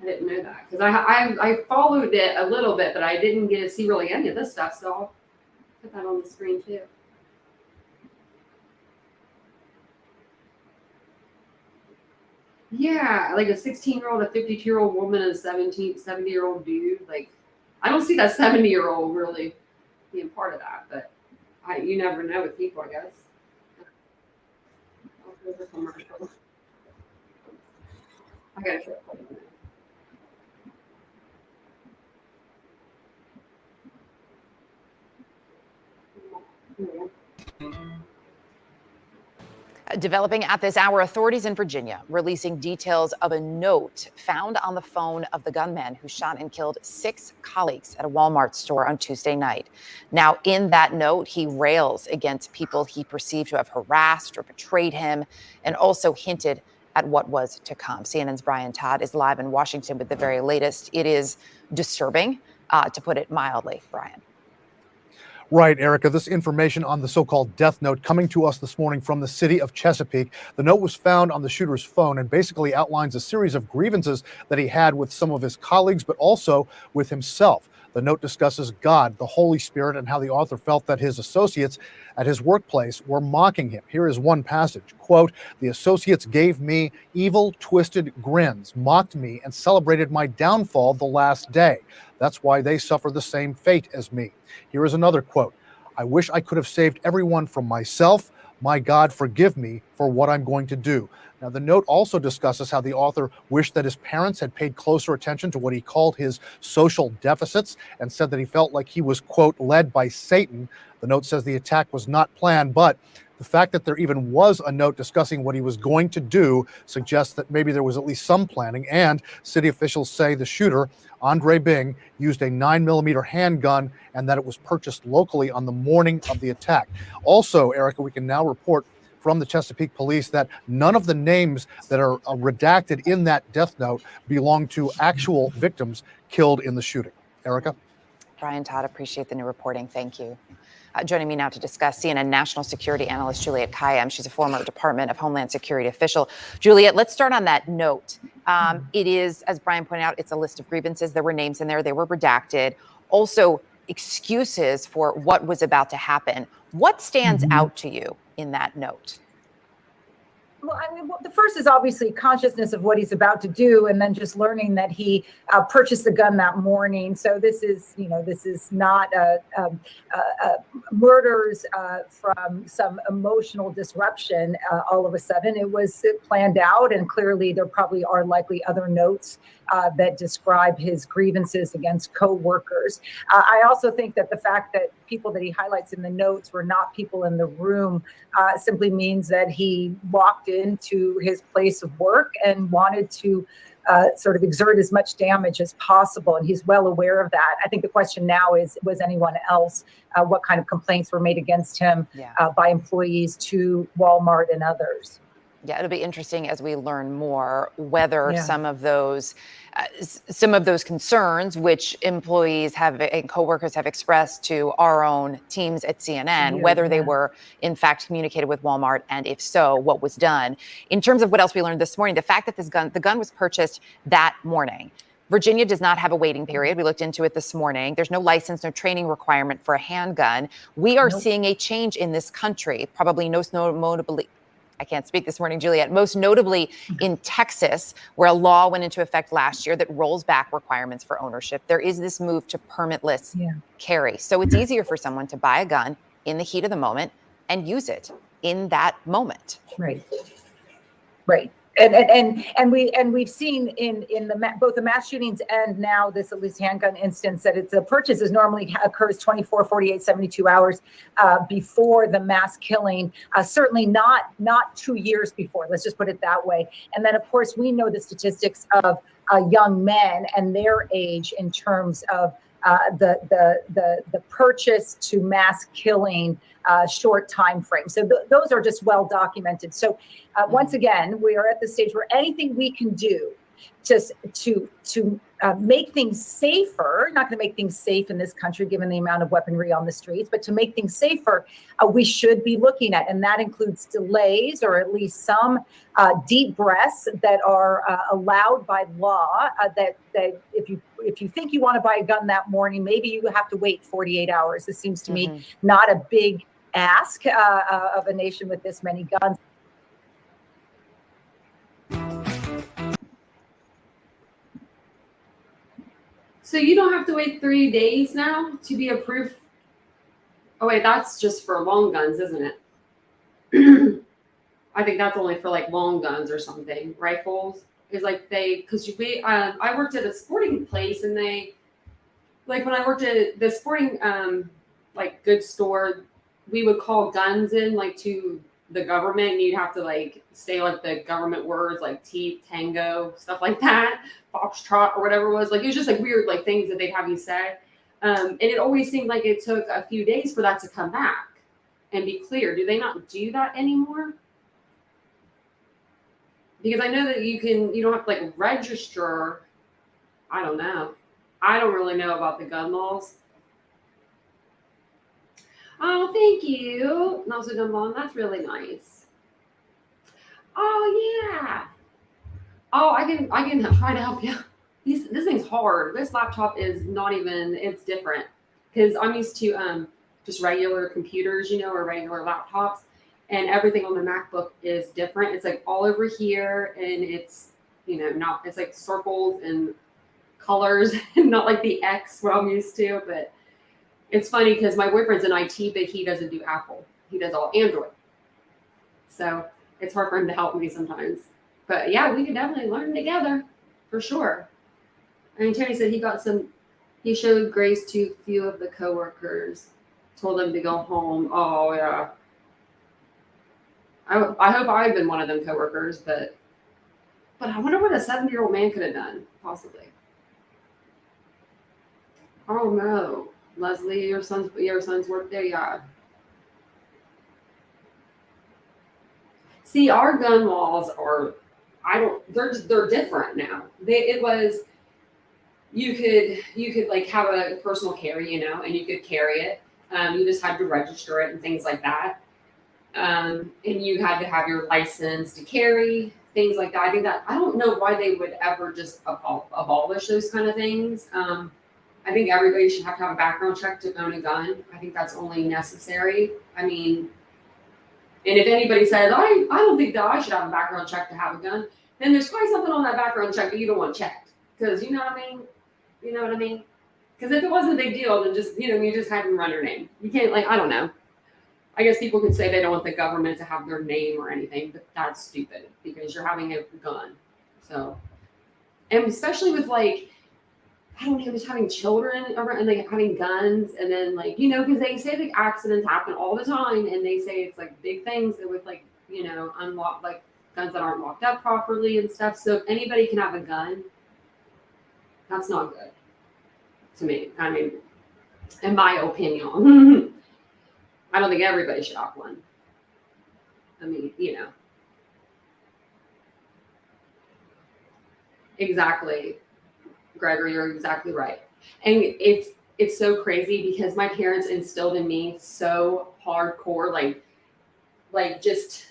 I didn't know that because I followed it a little bit, but I didn't get to see really any of this stuff. So I'll put that on the screen too. Yeah, like a 16-year-old, a 52-year-old woman, and a 70-year-old dude. Like, I don't see that 70-year-old really being part of that, but you never know with people, I guess. There's a commercial. I gotta try to play it. Developing at this hour, authorities in Virginia releasing details of a note found on the phone of the gunman who shot and killed 6 colleagues at a Walmart store on Tuesday night. Now, in that note, he rails against people he perceived to have harassed or betrayed him, and also hinted at what was to come. CNN's Brian Todd is live in Washington with the very latest. It is disturbing, to put it mildly, Brian. Right, Erica. This information on the so-called death note coming to us this morning from the city of Chesapeake. The note was found on the shooter's phone and basically outlines a series of grievances that he had with some of his colleagues, but also with himself. The note discusses God, the Holy Spirit, and how the author felt that his associates at his workplace were mocking him. Here is one passage, quote, "The associates gave me evil, twisted grins, mocked me, and celebrated my downfall the last day. That's why they suffer the same fate as me." Here is another quote, "I wish I could have saved everyone from myself. My God, forgive me for what I'm going to do." Now, the note also discusses how the author wished that his parents had paid closer attention to what he called his social deficits and said that he felt like he was, quote, led by Satan. The note says the attack was not planned, but the fact that there even was a note discussing what he was going to do suggests that maybe there was at least some planning. And city officials say the shooter, Andre Bing, used a 9mm handgun and that it was purchased locally on the morning of the attack. Also, Erica, we can now report from the Chesapeake Police that none of the names that are redacted in that death note belong to actual victims killed in the shooting. Erica? Brian Todd, appreciate the new reporting. Thank you. Joining me now to discuss, CNN national security analyst Juliet Kayyem. She's a former Department of Homeland Security official. Juliet, let's start on that note. It is, as Brian pointed out, it's a list of grievances. There were names in there. They were redacted. Also, excuses for what was about to happen. What stands out to you in that note? Well, I mean, the first is obviously consciousness of what he's about to do, and then just learning that he purchased the gun that morning. So this is, this is not murders from some emotional disruption all of a sudden. It was planned out, and clearly there probably are likely other notes that describe his grievances against co-workers. I also think that the fact that people that he highlights in the notes were not people in the room simply means that he walked into his place of work and wanted to sort of exert as much damage as possible, and he's well aware of that. I think the question now is, was anyone else, what kind of complaints were made against him by employees to Walmart and others? Yeah, it'll be interesting as we learn more whether some of those concerns, which employees have and coworkers have expressed to our own teams at CNN, whether they were in fact communicated with Walmart, and if so, what was done. In terms of what else we learned this morning, the fact that the gun was purchased that morning. Virginia does not have a waiting period. We looked into it this morning. There's no license, no training requirement for a handgun. We are seeing a change in this country, probably notably. I can't speak this morning, Juliet. Most notably in Texas, where a law went into effect last year that rolls back requirements for ownership. There is this move to permitless carry. So it's easier for someone to buy a gun in the heat of the moment and use it in that moment. Right. And we've seen in both the mass shootings and now this at least handgun instance that it's a purchase is normally occurs 24, 48, 72 hours before the mass killing. Certainly not 2 years before. Let's just put it that way. And then of course we know the statistics of young men and their age in terms of the purchase to mass killing short time frame. So those are just well documented. So once again, we are at the stage where anything we can do to make things safer, not going to make things safe in this country given the amount of weaponry on the streets, but to make things safer, we should be looking at. And that includes delays or at least some deep breaths that are allowed by law, that if you think you want to buy a gun that morning, maybe you have to wait 48 hours. This seems to me not a big ask of a nation with this many guns. So you don't have to wait 3 days now to be approved. Oh wait, that's just for long guns, isn't it? I think that's only for like long guns or something. Rifles is like because I worked at a sporting place and they, like when I worked at the sporting like goods store, we would call guns in like to the government, and you'd have to like say like the government words like tango, stuff like that, foxtrot or whatever it was. Like it was just like weird like things that they'd have you say. And it always seemed like it took a few days for that to come back and be clear. Do they not do that anymore? Because I know that you don't have to like register. I don't know. I don't really know about the gun laws. Oh, thank you. Nelson Dunlon, that's really nice. Oh yeah. Oh, I can try to help you. This thing's hard. This laptop is not even, it's different. Because I'm used to just regular computers, or regular laptops. And everything on the MacBook is different. It's like all over here, and it's, it's like circles and colors, and not like the X what I'm used to. But it's funny because my boyfriend's in IT, but he doesn't do Apple. He does all Android. So it's hard for him to help me sometimes. But yeah, we could definitely learn together for sure. I mean, Tony said he showed grace to a few of the coworkers, told them to go home. Oh yeah. I hope I had been one of them coworkers, but I wonder what a 70-year-old man could have done, possibly. Oh no, Leslie, your son's work there, yeah. See, our gun laws are, they're different now. You could like have a personal carry, and you could carry it. You just had to register it and things like that. And you had to have your license to carry, things like that. I don't know why they would ever just abolish those kind of things. I think everybody should have to have a background check to own a gun. I think that's only necessary. I mean, and if anybody says, I don't think that I should have a background check to have a gun, then there's probably something on that background check that you don't want checked. Because you know what I mean? You know what I mean? Because if it wasn't a big deal, then just, you just had to run your name. You can't, I don't know. I guess people could say they don't want the government to have their name or anything, but that's stupid because you're having a gun. So, and especially with I don't know, just having children around and having guns, and then because they say accidents happen all the time, and they say it's big things that with unlock guns that aren't locked up properly and stuff. So if anybody can have a gun, that's not good to me. I mean, in my opinion, I don't think everybody should have one. I mean, you know. Exactly. Gregory, you're exactly right. And it's so crazy because my parents instilled in me so hardcore, like just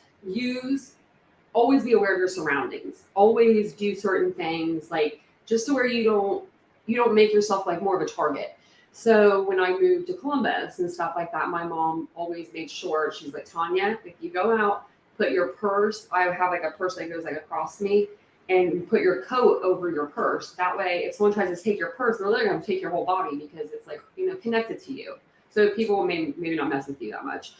always be aware of your surroundings. Always do certain things, like just to where you don't make yourself like more of a target. So when I moved to Columbus and stuff like that, my mom always made sure, she's like, Tanya, if you go out, put your purse, I have like a purse that goes like across me, and put your coat over your purse. That way, if someone tries to take your purse, they're literally going to take your whole body because it's like, you know, connected to you. So people will maybe not mess with you that much.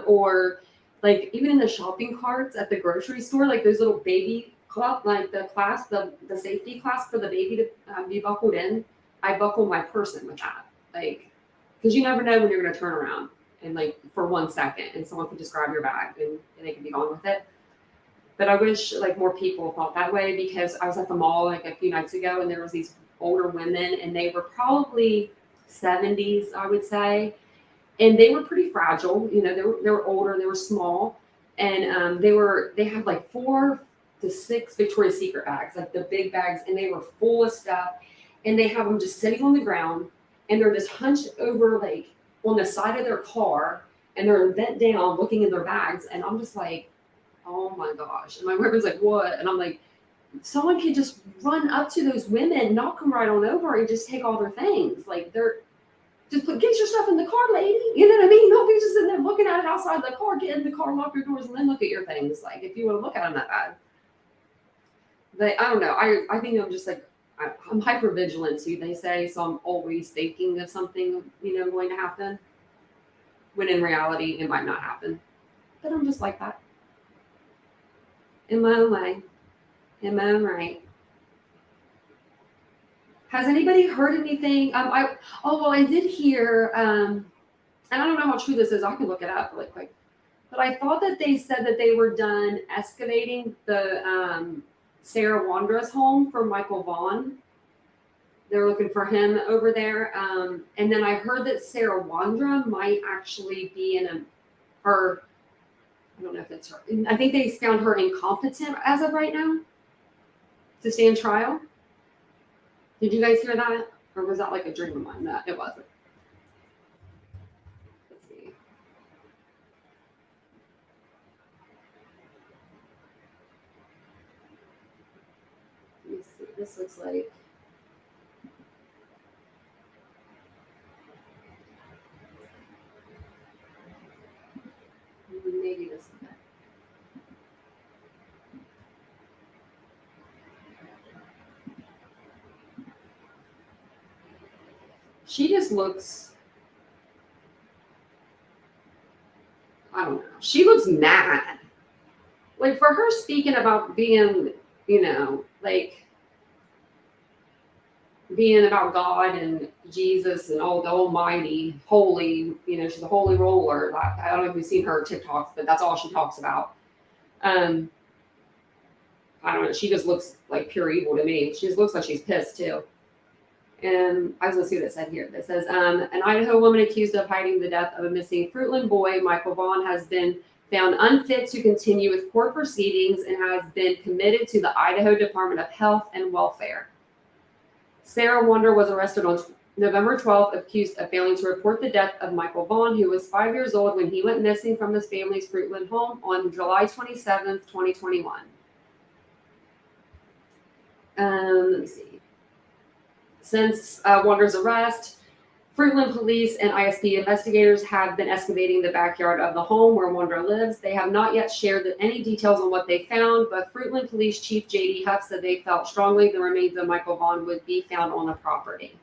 Or like even in the shopping carts at the grocery store, like those little baby like the clasp, the safety clasp for the baby to be buckled in, I buckle my purse in with that. Like, because you never know when you're going to turn around and like for 1 second and someone could just grab your bag and they can be gone with it. But I wish like more people thought that way, because I was at the mall like a few nights ago and there was these older women and they were probably 70s, I would say. And they were pretty fragile. You know, they were older, they were small. And they had like 4 to 6 Victoria's Secret bags, like the big bags, and they were full of stuff. And they have them just sitting on the ground and they're just hunched over like on the side of their car and they're bent down looking in their bags. And I'm just like, oh my gosh. And my boyfriend's like, what? And I'm like, someone could just run up to those women, knock them right on over and just take all their things. Like get your stuff in the car, lady. You know what I mean? Don't be just sitting there looking at it outside the car. Get in the car, lock your doors, and then look at your things. Like if you want to look at them that bad. But I don't know. I think I'm just like, I'm hyper vigilant too, they say. So I'm always thinking of something, you know, going to happen. When in reality, it might not happen. But I'm just like that. In my own way, in my own right. Has anybody heard anything? I did hear, and I don't know how true this is. I can look it up really quick. But I thought that they said that they were done excavating the Sarah Wandra's home for Michael Vaughn. They're looking for him over there. And then I heard that Sarah Wandra might actually be I don't know if it's her. I think they found her incompetent as of right now to stand trial. Did you guys hear that? Or was that like a dream of mine? That it wasn't. Let's see. Let me see. This looks like. Maybe this is it. She just looks, I don't know. She looks mad. Like for her speaking about being, you know, like being about God and Jesus and all the almighty, holy, you know, she's a holy roller. I don't know if you've seen her TikToks, but that's all she talks about. I don't know. She just looks like pure evil to me. She just looks like she's pissed too. And I was going to see what it said here. It says, an Idaho woman accused of hiding the death of a missing Fruitland boy, Michael Vaughn, has been found unfit to continue with court proceedings and has been committed to the Idaho Department of Health and Welfare. Sarah Wander was arrested on November 12th, accused of failing to report the death of Michael Vaughn, who was 5 years old when he went missing from his family's Fruitland home on July 27th, 2021. Let me see. Since Wander's arrest, Fruitland police and ISP investigators have been excavating the backyard of the home where Wander lives. They have not yet shared any details on what they found, but Fruitland Police Chief J.D. Huff said they felt strongly the remains of Michael Vaughn would be found on the property.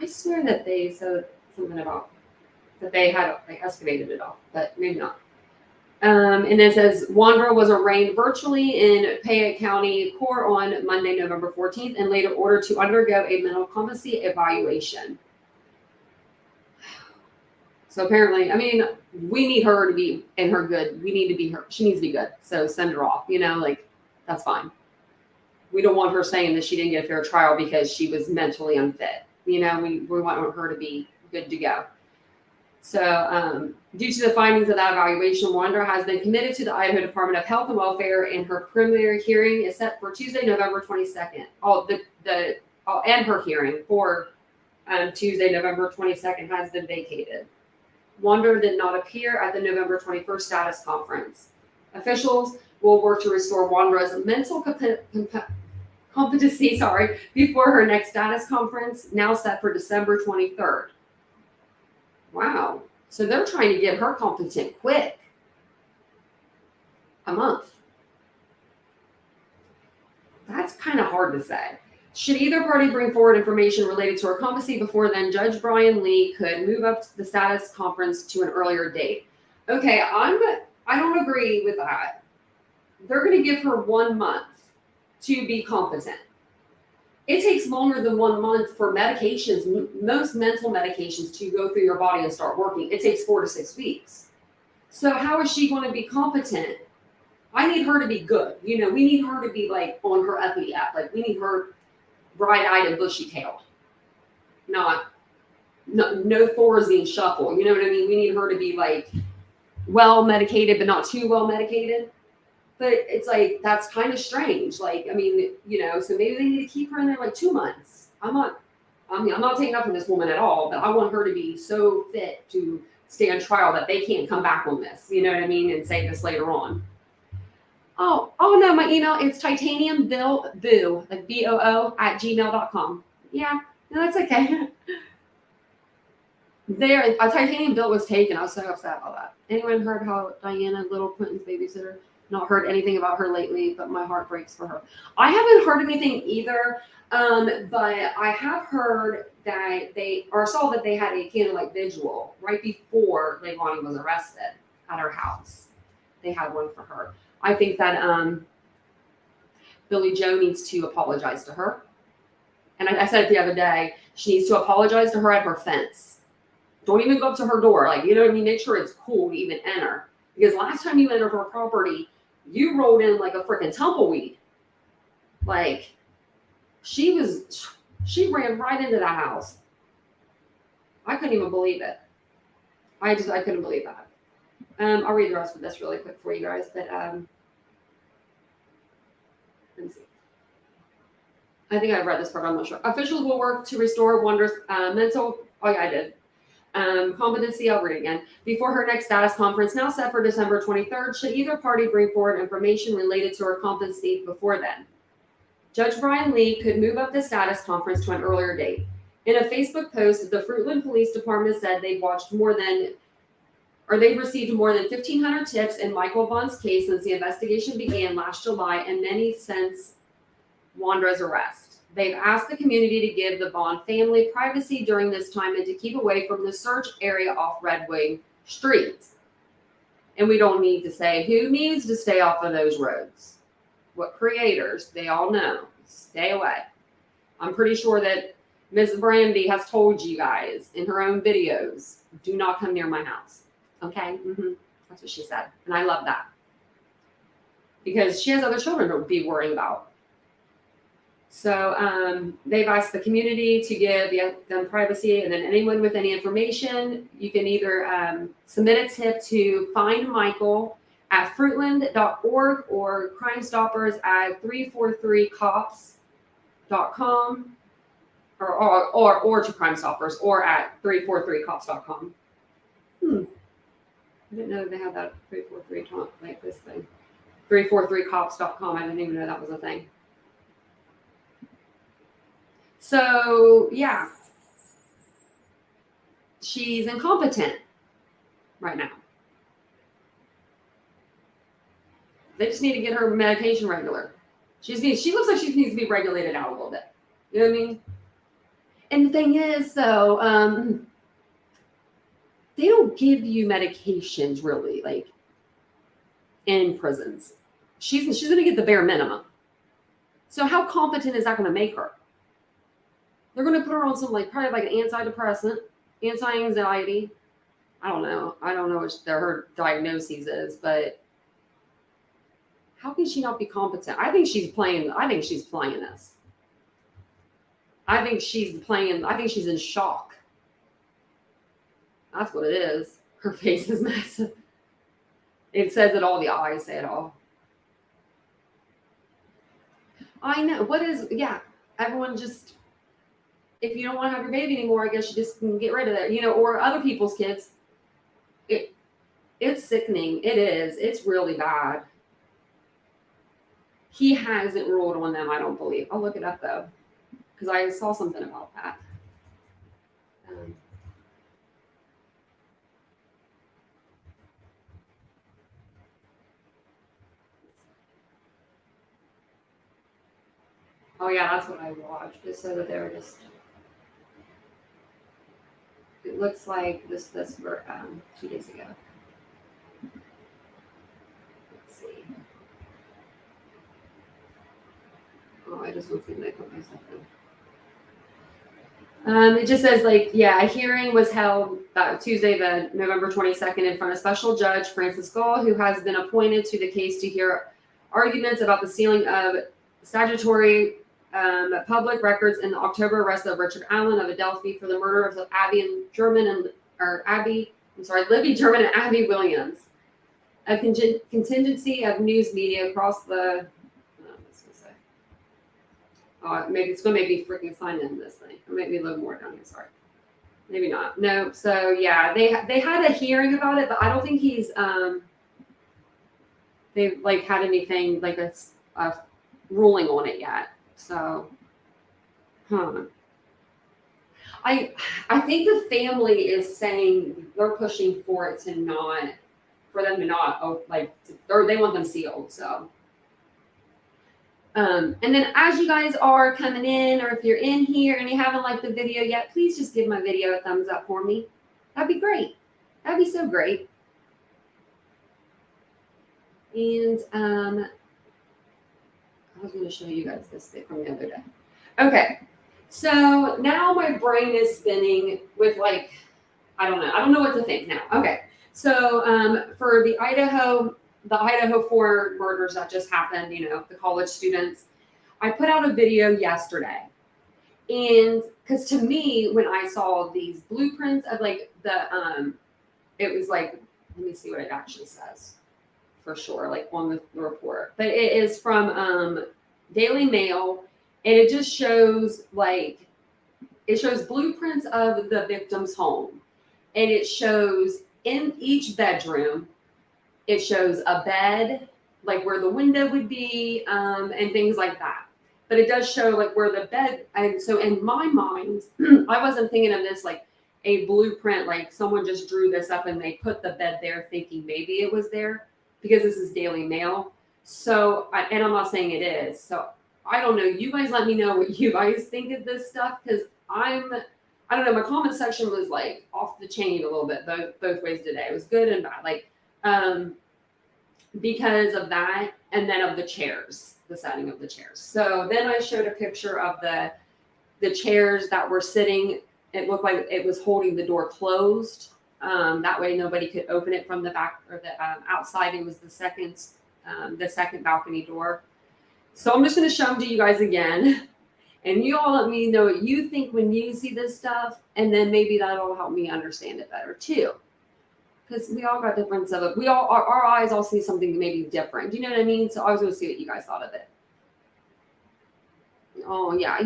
I swear that they said something about that they had excavated it all, but maybe not. And then it says Wanderer was arraigned virtually in Payette County Court on Monday, November 14th, and later ordered to undergo a mental competency evaluation. So apparently, I mean, we need her to be in her good. We need to be her. She needs to be good. So send her off, like that's fine. We don't want her saying that she didn't get a fair trial because she was mentally unfit. We want her to be good to go. So due to the findings of that evaluation, Wanda has been committed to the Idaho Department of Health and Welfare, and her preliminary hearing is set for Tuesday, November 22nd. And her hearing for Tuesday, November 22nd has been vacated. Wanda did not appear at the November 21st status conference. Officials will work to restore Wanda's mental competency, before her next status conference, now set for December 23rd. Wow. So they're trying to get her competent quick. A month. That's kind of hard to say. Should either party bring forward information related to her competency before then, Judge Brian Lee could move up the status conference to an earlier date. Okay, I don't agree with that. They're going to give her 1 month to be competent. It takes longer than 1 month for medications, most mental medications, to go through your body and start working. It takes 4 to 6 weeks. So how is she going to be competent? I need her to be good. We need her to be like on her uppity app. Like we need her bright-eyed and bushy-tailed. No Thorazine shuffle. You know what I mean? We need her to be like well medicated, but not too well medicated. But it's like, that's kind of strange. Like, I mean, so maybe they need to keep her in there like 2 months. I'm not taking up for this woman at all, but I want her to be so fit to stand trial that they can't come back on this. You know what I mean? And say this later on. Oh no, my email is TitaniumBuilt, like BOO @gmail.com. Yeah, no, that's okay. TitaniumBuilt was taken. I was so upset about that. Anyone heard how Diana, Little Quentin's babysitter, not heard anything about her lately, but my heart breaks for her. I haven't heard anything either, but I have heard that saw that they had a candlelight vigil right before Leilani was arrested at her house. They had one for her. I think that Billy Joe needs to apologize to her. And I said it the other day, she needs to apologize to her at her fence. Don't even go up to her door. Like, you know what I mean? Make sure it's cool to even enter. Because last time you entered her property, you rolled in like a freaking tumbleweed. Like, she ran right into that house. I couldn't even believe it. I couldn't believe that. I'll read the rest of this really quick for you guys, but let me see. I think I've read this part, I'm not sure. Officials will work to restore Wanda's mental, competency, I'll read it again, before her next status conference, now set for December 23rd, should either party bring forward information related to her competency before then. Judge Brian Lee could move up the status conference to an earlier date. In a Facebook post, the Fruitland Police Department said they've received more than 1,500 tips in Michael Vaughn's case since the investigation began last July, and many since Wanda's arrest. They've asked the community to give the Vaughn family privacy during this time and to keep away from the search area off Red Wing Street. And we don't need to say who needs to stay off of those roads. What creators, they all know. Stay away. I'm pretty sure that Ms. Brandy has told you guys in her own videos, do not come near my house. Okay? That's what she said. And I love that. Because she has other children to be worrying about. So they've asked the community to give them privacy, and then anyone with any information, you can either submit a tip to findmichael@fruitland.org or Crime Stoppers at 343cops.com or to Crime Stoppers or at 343cops.com. I didn't know they had that 343 like this thing. 343cops.com. I didn't even know that was a thing. So, yeah, she's incompetent right now. They just need to get her medication regular. She looks like she needs to be regulated out a little bit. You know what I mean? And the thing is, though, they don't give you medications really, like, in prisons. She's going to get the bare minimum. So how competent is that going to make her? They're going to put her on some, probably an antidepressant, anti-anxiety, I don't know. I don't know what her diagnoses is, but how can she not be competent? I think she's playing this. I think she's playing. I think she's in shock. That's what it is. Her face is massive. It says it all. The eyes say it all. I know. Everyone just, if you don't want to have your baby anymore, I guess you just can get rid of it, or other people's kids. It's sickening. It is. It's really bad. He hasn't ruled on them, I don't believe. I'll look it up, though, because I saw something about that. Oh, yeah, that's what I watched. Just so that they were just... It looks like this for 2 days ago. Let's see. Oh, I just want to see when I put myself in. It just says, a hearing was held Tuesday, the November 22nd, in front of Special Judge Francis Gall, who has been appointed to the case to hear arguments about the sealing of statutory public records in the October arrest of Richard Allen of Adelphi for the murder of Libby German and Abby Williams. A contingency of news media across the. Maybe it's going to make me freaking sign in this thing. Or make me a little more down here. Sorry. Maybe not. No. So yeah, they had a hearing about it, but I don't think he's they've had anything like a ruling on it yet. So, I think the family is saying they're pushing for them to not or they want them sealed. So. And then as you guys are coming in, or if you're in here and you haven't liked the video yet, please just give my video a thumbs up for me. That'd be great. That'd be so great. And I was going to show you guys this thing from the other day. Okay, so now my brain is spinning with I don't know what to think now. Okay, so for the Idaho 4 murders that just happened, the college students, I put out a video yesterday. And because to me, when I saw these blueprints of it was let me see what it actually says for sure, on the report. But it is from Daily Mail, and it just shows blueprints of the victim's home. And it shows in each bedroom, it shows a bed, where the window would be, and things like that. But it does show where the bed, and so in my mind, I wasn't thinking of this a blueprint, someone just drew this up and they put the bed there thinking maybe it was there, because this is Daily Mail. So, and I'm not saying it is. So I don't know. You guys let me know what you guys think of this stuff, because I don't know, my comment section was off the chain a little bit both ways today. It was good and bad. Because of that, and then of the chairs, the setting of the chairs. So then I showed a picture of the chairs that were sitting. It looked like it was holding the door closed. That way nobody could open it from the back or the outside. It was the second balcony door. So I'm just going to show them to you guys again. And you all let me know what you think when you see this stuff. And then maybe that'll help me understand it better too. Because we all got difference of it. Our eyes all see something maybe different. Do you know what I mean? So I was going to see what you guys thought of it. Oh yeah,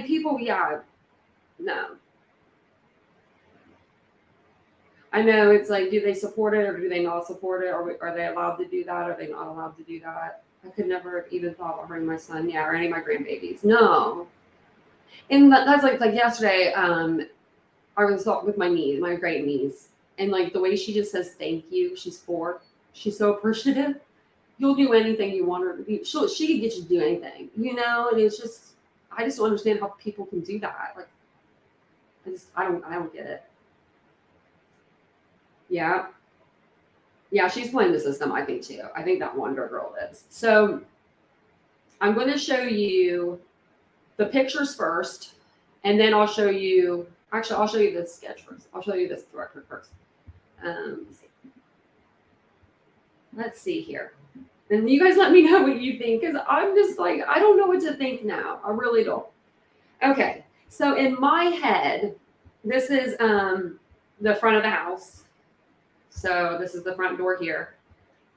people. Yeah, no. I know it's do they support it or do they not support it? Or are they allowed to do that? Or are they not allowed to do that? I could never even thought about hurting my son. Yeah, or any of my grandbabies. No. And that's like yesterday. I was with my niece, my great niece. And the way she just says thank you, she's 4. She's so appreciative. You'll do anything you want her to do. She can get you to do anything, And it's just, I just don't understand how people can do that. I don't get it. Yeah. Yeah, she's playing the system, I think too. I think that Wonder Girl is. So I'm going to show you the pictures first, and then I'll show you. Actually, I'll show you this sketch first. I'll show you this record first. Let's see here. And you guys let me know what you think, because I'm just like, I don't know what to think now. I really don't. Okay, so in my head, this is the front of the house. So this is the front door here,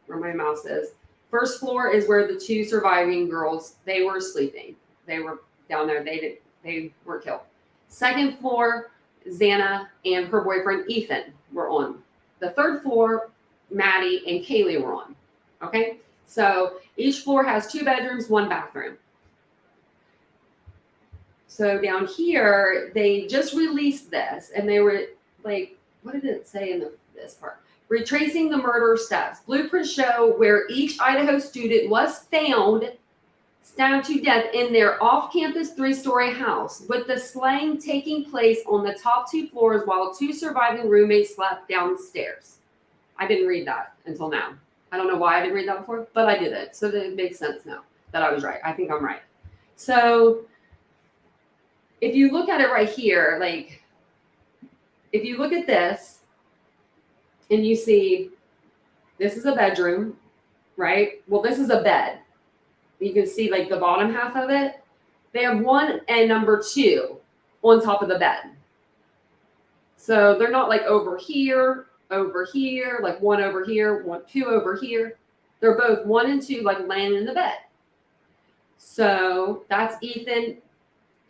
where my mouse is. First floor is where the two surviving girls, they were sleeping. They were down there. They were killed. Second floor, Xana and her boyfriend Ethan were on. The third floor, Maddie and Kaylee were on. Okay, so each floor has 2 bedrooms, 1 bathroom. So down here, they just released this, and they were like, what did it say in this part? Retracing the murder steps. Blueprints show where each Idaho student was found stabbed to death in their off-campus 3-story house, with the slaying taking place on the top 2 floors while 2 surviving roommates slept downstairs. I didn't read that until now. I don't know why I didn't read that before, but I did it. So it makes sense now that I was right. I think I'm right. So if you look at it right here, like if you look at this and you see this is a bedroom, right? Well, this is a bed. You can see like the bottom half of it. They have 1 and number 2 on top of the bed. So they're not like over here, like 1 over here, 1, 2 over here. They're both 1 and 2 like laying in the bed. So that's Ethan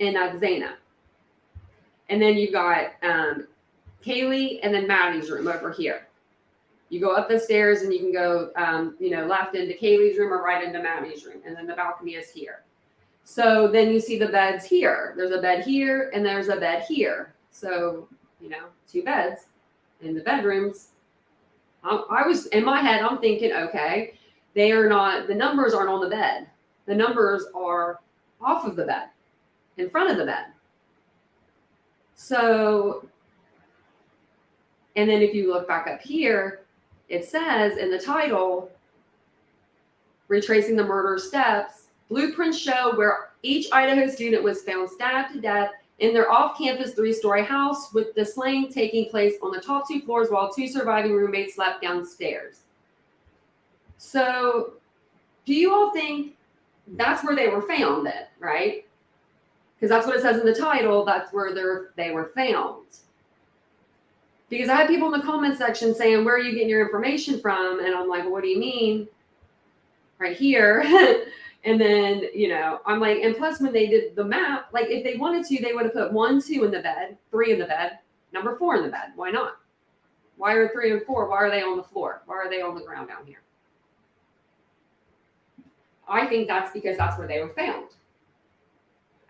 and that's Xana. And then you've got Kaylee and then Maddie's room over here. You go up the stairs and you can go, left into Kaylee's room or right into Maddie's room. And then the balcony is here. So then you see the beds here. There's a bed here and there's a bed here. So, 2 beds in the bedrooms. I was, in my head, I'm thinking, okay, the numbers aren't on the bed. The numbers are off of the bed, in front of the bed. So, and then if you look back up here, it says in the title, Retracing the Murder Steps, blueprints show where each Idaho student was found stabbed to death in their off-campus 3-story house, with the slaying taking place on the top 2 floors while 2 surviving roommates slept downstairs. So, do you all think that's where they were found then, right? Because that's what it says in the title. That's where they were found. Because I had people in the comment section saying, where are you getting your information from? And I'm like, what do you mean? Right here. And then, I'm like, and plus when they did the map, like if they wanted to, they would have put 1, 2 in the bed, 3 in the bed, number 4 in the bed. Why not? Why are 3 and 4? Why are they on the floor? Why are they on the ground down here? I think that's because that's where they were found.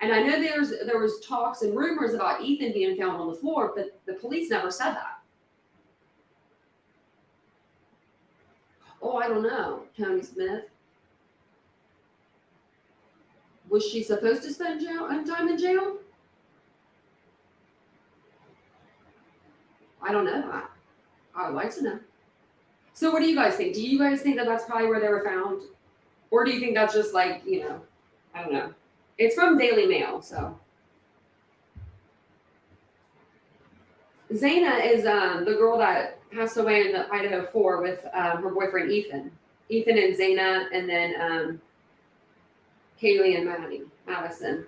And I know there was talks and rumors about Ethan being found on the floor, but the police never said that. Oh, I don't know, Tony Smith. Was she supposed to spend time in jail? I don't know that. I would like to know. So what do you guys think? Do you guys think that that's probably where they were found? Or do you think that's just like, I don't know. It's from Daily Mail, so. Xana is the girl that passed away in the Idaho 4 with her boyfriend Ethan. Ethan and Xana, and then Kaylee and Madison.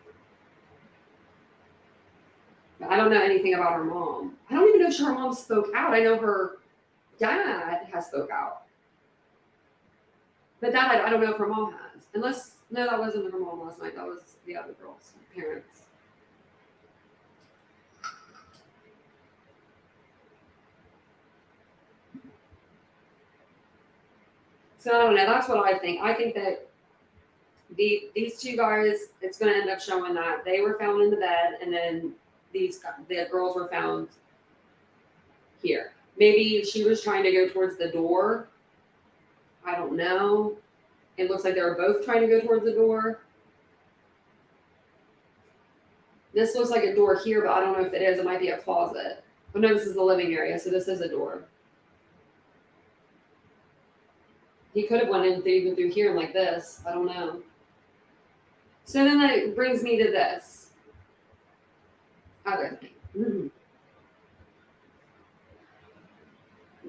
But I don't know anything about her mom. I don't even know if her mom spoke out. I know her dad has spoke out. But that I don't know if her mom has. No, that wasn't her mom last night. That was the other girl's parents. So I don't know. That's what I think. I think that these 2 guys, it's going to end up showing that they were found in the bed, and then the girls were found here. Maybe she was trying to go towards the door. I don't know. It looks like they were both trying to go towards the door. This looks like a door here, but I don't know if it is. It might be a closet. But no, this is the living area, so this is a door. He could have went in even through here like this. I don't know. So then that brings me to this other thing.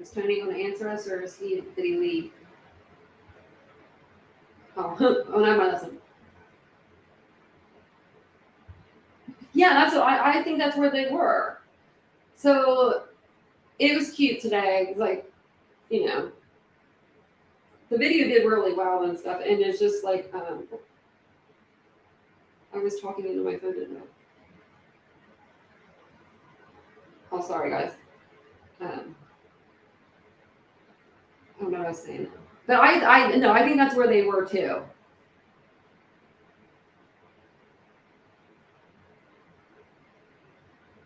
Is Tony going to answer us, or did he leave? Oh, oh no, listen. Yeah, that's what I think that's where they were. So it was cute today. Like, you know, the video did really well and stuff, and it's just like I was talking into my phone today. Oh, sorry guys. I don't know what I was saying. But I think that's where they were too.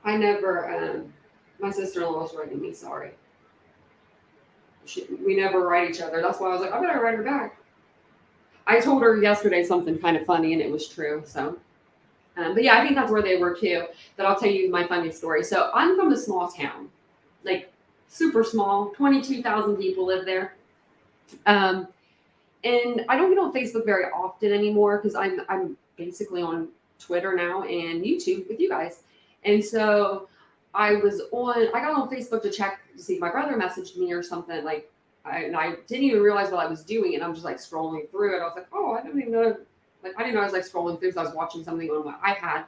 I never, my sister-in-law was writing me sorry. We never write each other. That's why I was like, I better write her back. I told her yesterday something kind of funny, and it was true. So, but yeah, I think that's where they were too. But I'll tell you my funny story. So I'm from a small town, like super small, 22,000 people live there. And I don't get on Facebook very often anymore because I'm basically on Twitter now and YouTube with you guys. And so I got on Facebook to check to see if my brother messaged me or something. Like, I didn't even realize what I was doing, and I'm just like scrolling through it. I was like, oh, I didn't even know. Like, I didn't know I was like scrolling through because I was watching something on my iPad,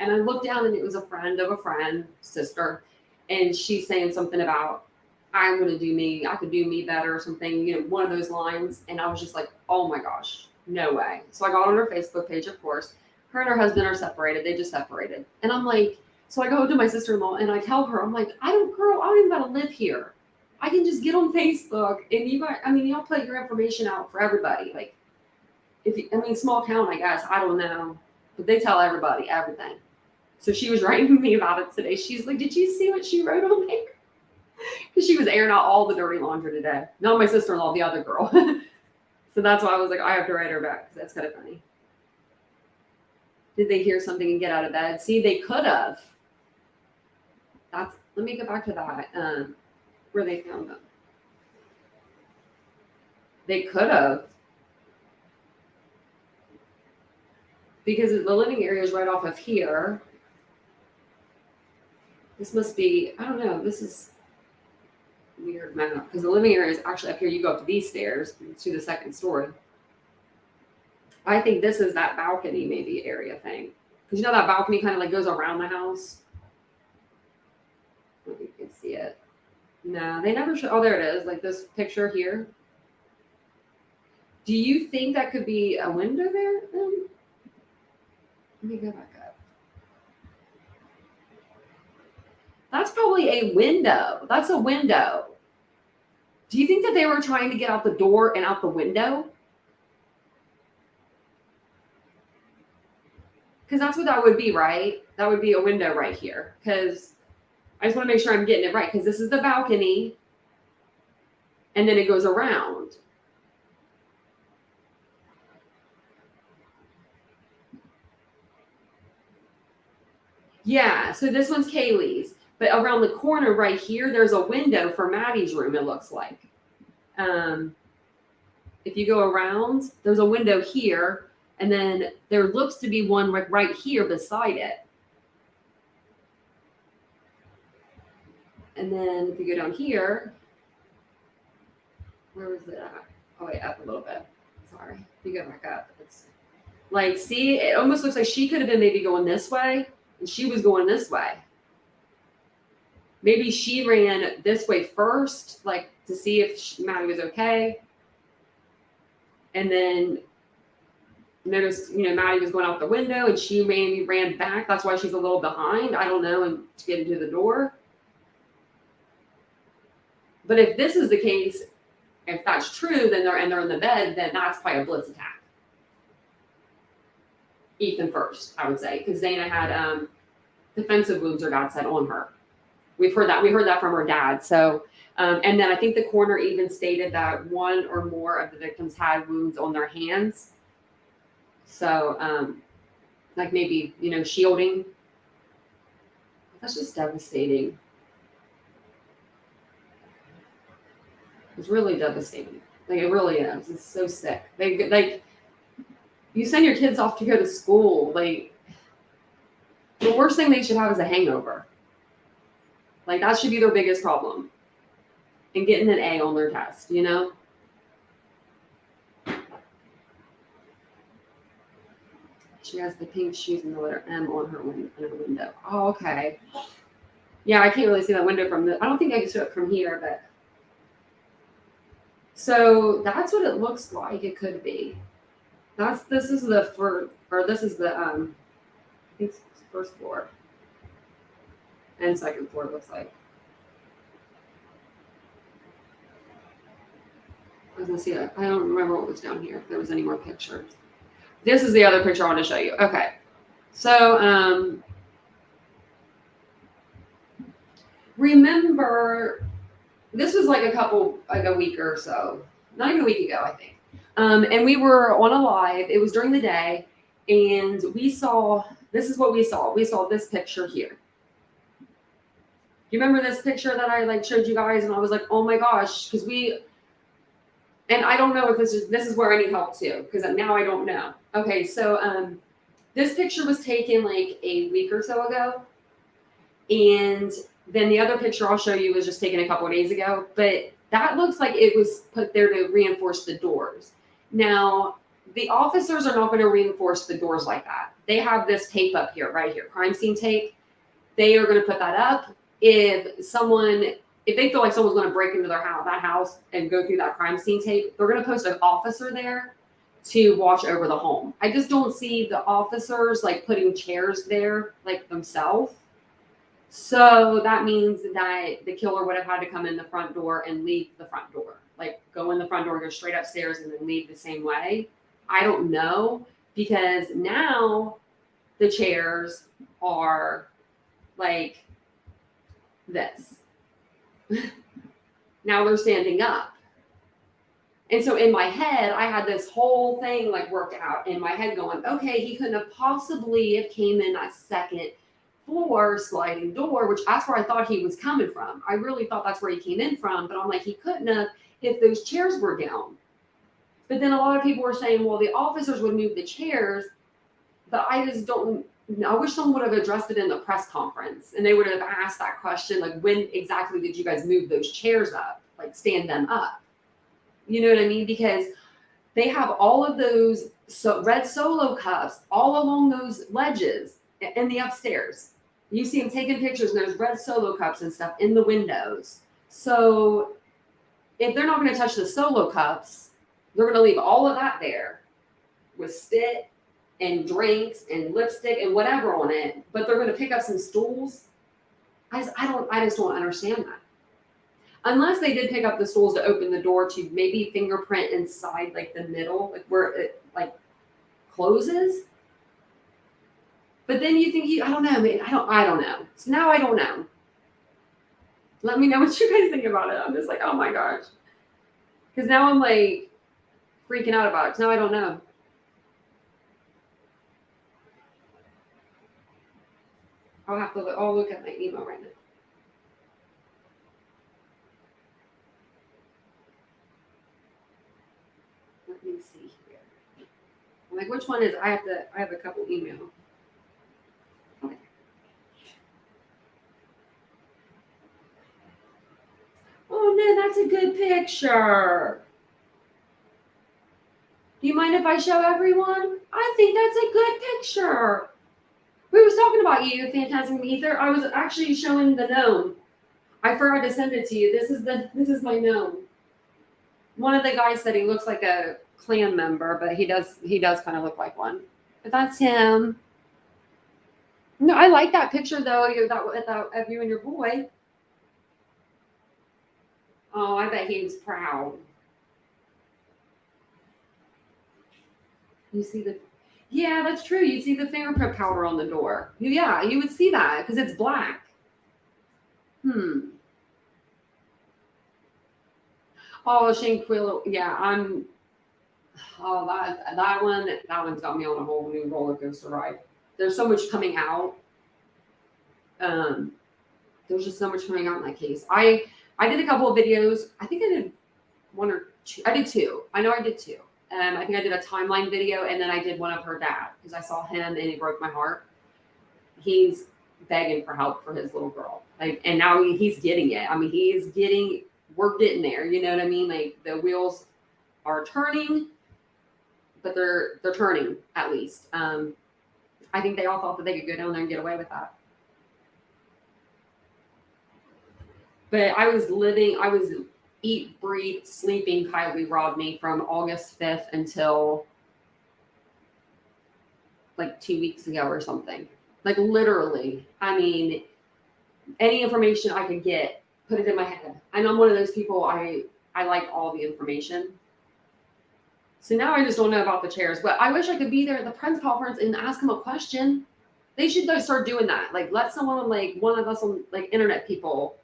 and I looked down, and it was a friend of a friend, sister, and she's saying something about I could do me better or something, you know, one of those lines. And I was just like, oh my gosh, no way. So I got on her Facebook page, of course. Her and her husband are separated. They just separated. And I'm like, so I go to my sister-in-law and I tell her, I'm like, I don't even gotta live here. I can just get on Facebook and y'all put your information out for everybody. Like, small town, I guess, I don't know. But they tell everybody everything. So she was writing me about it today. She's like, did you see what she wrote on there? Because she was airing out all the dirty laundry today. Not my sister-in-law, the other girl. So that's why I was like, I have to write her back because that's kind of funny. Did they hear something and get out of bed? See, they could have. Let me go back to that. Where they found them. They could have. Because the living area is right off of here. This must be, I don't know, this is weird map because the living area is actually up here. You go up to these stairs to the second story. I think this is that balcony maybe area thing, because you know that balcony kind of like goes around the house. I don't think you can see it. No, they never show. Oh, there it is. Like this picture here. Do you think that could be a window there? Let me go back up. That's probably a window. That's a window. Do you think that they were trying to get out the door and out the window? Because that's what that would be, right? That would be a window right here. Because I just want to make sure I'm getting it right. Because this is the balcony. And then it goes around. Yeah, so this one's Kaylee's. But around the corner right here, there's a window for Maddie's room, it looks like. If you go around, there's a window here. And then there looks to be one right here beside it. And then if you go down here, where was it at? Oh, wait, up a little bit. Sorry. If you go back up, it's like, see, it almost looks like she could have been maybe going this way, and she was going this way. Maybe she ran this way first, like to see if Maddie was okay. And then noticed, Maddie was going out the window and she maybe ran back. That's why she's a little behind. I don't know, and to get into the door. But if this is the case, if that's true, then they're in the bed, then that's probably a blitz attack. Ethan first, I would say, because Zayna had defensive wounds, her dad said, on her. We heard that from her dad. So, and then I think the coroner even stated that one or more of the victims had wounds on their hands. So, like maybe, shielding. That's just devastating. It's really devastating. Like, it really is. It's so sick. You send your kids off to go to school. Like, the worst thing they should have is a hangover. Like, that should be their biggest problem. and getting an A on their test, you know? She has the pink shoes and the letter M on her window. Oh, okay. Yeah, I can't really see that window from I don't think I can see it from here, but. So that's what it looks like it could be. This is the I think it's first floor. And second floor, it looks like. I was gonna see it. I don't remember what was down here, if there was any more pictures. This is the other picture I want to show you. Okay. So remember, this was like a week or so. Not even a week ago, I think. And we were on a live. It was during the day, and this is what we saw. We saw this picture here. You remember this picture that I showed you guys, and I was like, oh my gosh, because and I don't know if this is where I need help too, because now I don't know. Okay, so this picture was taken like a week or so ago, and then the other picture I'll show you was just taken a couple of days ago, but that looks like it was put there to reinforce the doors. Now, the officers are not going to reinforce the doors like that. They have this tape up here, right here, crime scene tape. They are going to put that up. If they feel like someone's going to break into that house and go through that crime scene tape, they're going to post an officer there to watch over the home. I just don't see the officers putting chairs there themselves. So that means that the killer would have had to come in the front door and leave the front door, go in the front door, go straight upstairs, and then leave the same way. I don't know, because now the chairs are like this. Now they're standing up. And so in my head, I had this whole thing worked out in my head going, okay, he couldn't have possibly have came in that second floor sliding door, which that's where I thought he was coming from. I really thought that's where he came in from, but I'm like, he couldn't have if those chairs were down. But then a lot of people were saying, well, the officers would move the chairs, but I just don't. I wish someone would have addressed it in the press conference, and they would have asked that question, when exactly did you guys move those chairs up, stand them up? You know what I mean? Because they have all of those red Solo cups all along those ledges in the upstairs. You see them taking pictures, and there's red Solo cups and stuff in the windows. So if they're not going to touch the Solo cups, they're going to leave all of that there with spit and drinks and lipstick and whatever on it. But they're going to pick up some stools. I just don't understand that. Unless they did pick up the stools to open the door to maybe fingerprint inside the middle, where it closes. But then you think I don't know, man. I don't know. So now I don't know. Let me know what you guys think about it. I'm just oh my gosh. Because now I'm freaking out about it. 'Cause now I don't know. I'll have to look at my email right now. Let me see here. I'm which one is I have a couple emails. Okay. Oh no, that's a good picture. Do you mind if I show everyone? I think that's a good picture. We was talking about you, Phantasm Ether. I was actually showing the gnome. I forgot to send it to you. This is my gnome. One of the guys said he looks like a clan member, but he does kind of look like one. But that's him. No, I like that picture though. Of you and your boy. Oh, I bet he was proud. You see yeah, that's true. You see the fingerprint powder on the door. Yeah, you would see that because it's black. Oh, Shanquella. Yeah, that one's got me on a whole new roller coaster ride. There's so much coming out. There's just so much coming out in that case. I did a couple of videos. I think I did one or two. I did two. I know I did two. I think I did a timeline video, and then I did one of her dad because I saw him and it broke my heart. He's begging for help for his little girl, and now he's getting it. I mean, he is getting we're getting there. You know what I mean? Like the wheels are turning, but they're turning at least. I think they all thought that they could go down there and get away with that. But I was eat, breathe, sleeping Kylie Rodney from August 5th until like 2 weeks ago or something. Like literally, I mean, any information I could get, put it in my head. And I'm one of those people, I like all the information. So now I just don't know about the chairs, but I wish I could be there at the press conference and ask them a question. They should start doing that. Like let someone like one of us on like internet people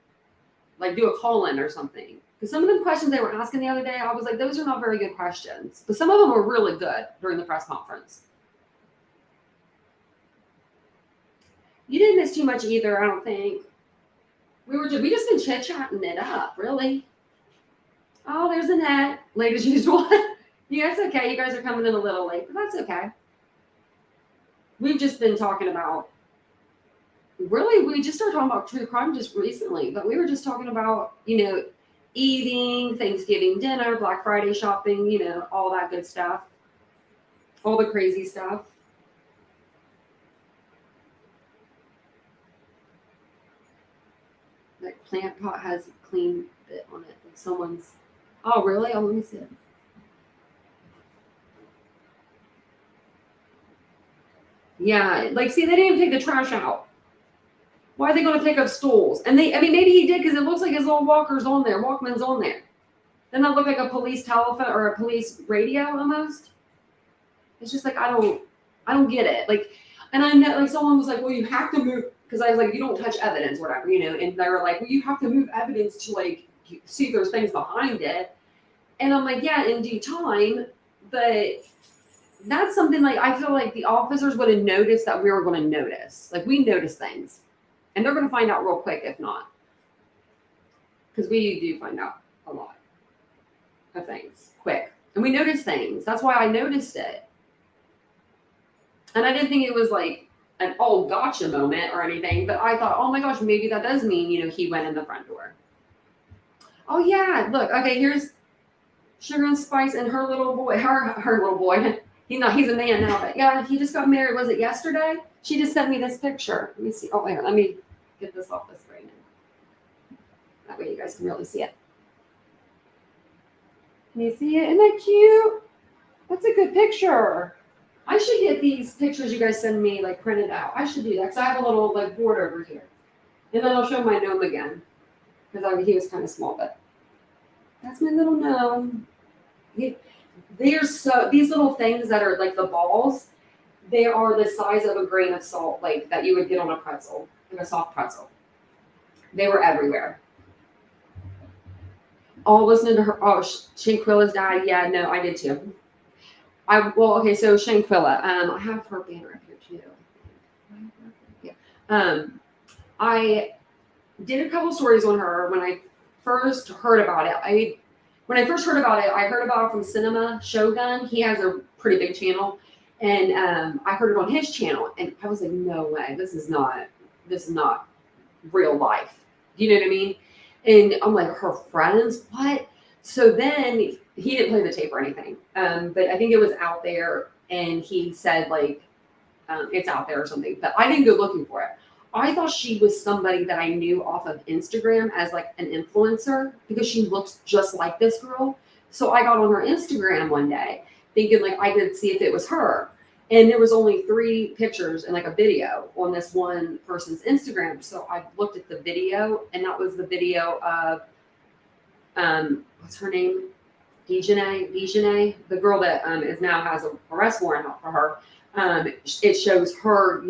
like do a call in or something. Because some of the questions they were asking the other day, I was like, those are not very good questions. But some of them were really good during the press conference. You didn't miss too much either, I don't think. We just been chit-chatting it up, really. Oh, there's Annette, late as usual. Yeah, it's okay. You guys are coming in a little late, but that's okay. We've just been talking about, really, we just started talking about true crime just recently, but we were just talking about, eating, Thanksgiving dinner, Black Friday shopping, all that good stuff, all the crazy stuff. That plant pot has a clean bit on it. Like someone's, oh, really? Oh, let me see it. Yeah, like, see, they didn't even take the trash out. Why are they going to take up stools? And maybe he did because it looks like his little Walkman's on there. Doesn't that look like a police telephone or a police radio almost? It's just like, I don't get it. Like, and I know, like, someone was like, well, you have to move, because I was like, you don't touch evidence, whatever, and they were like, well, you have to move evidence to, like, see if there's things behind it. And I'm like, yeah, in due time, but that's something like I feel like the officers would have noticed that we were going to notice. Like we notice things. And they're going to find out real quick if not. Because we do find out a lot of things quick. And we notice things. That's why I noticed it. And I didn't think it was like an oh gotcha moment or anything. But I thought, oh my gosh, maybe that does mean, he went in the front door. Oh yeah, look. Okay, here's Sugar and Spice and her little boy. Her little boy. He's a man now, but yeah, he just got married. Was it yesterday? She just sent me this picture. Let me see. Oh, here, let me get this off the screen. That way you guys can really see it. Can you see it? Isn't that cute? That's a good picture. I should get these pictures you guys send me like printed out. I should do that because I have a little like board over here. And then I'll show my gnome again because he was kind of small, but that's my little gnome. These little things that are like the balls, they are the size of a grain of salt, like that you would get on a pretzel, like a soft pretzel. They were everywhere. Oh, listening to her. Oh, Shanquella's died. Yeah, no, I did too. Okay, so Shanquella. I have her banner up here too. Yeah. I did a couple stories on her when I first heard about it. When I first heard about it, I heard about it from Cinema Shogun. He has a pretty big channel, and I heard it on his channel, and I was like, no way, this is not real life. You know what I mean? And I'm like, her friends, what? So then he didn't play the tape or anything, but I think it was out there, and he said like, it's out there or something. But I didn't go looking for it. I thought she was somebody that I knew off of Instagram as like an influencer because she looks just like this girl. So I got on her Instagram one day thinking like I could see if it was her. And there was only 3 pictures and like a video on this one person's Instagram. So I looked at the video, and that was the video of, what's her name? Dejanay, the girl that is now has a arrest warrant out for her. It shows her,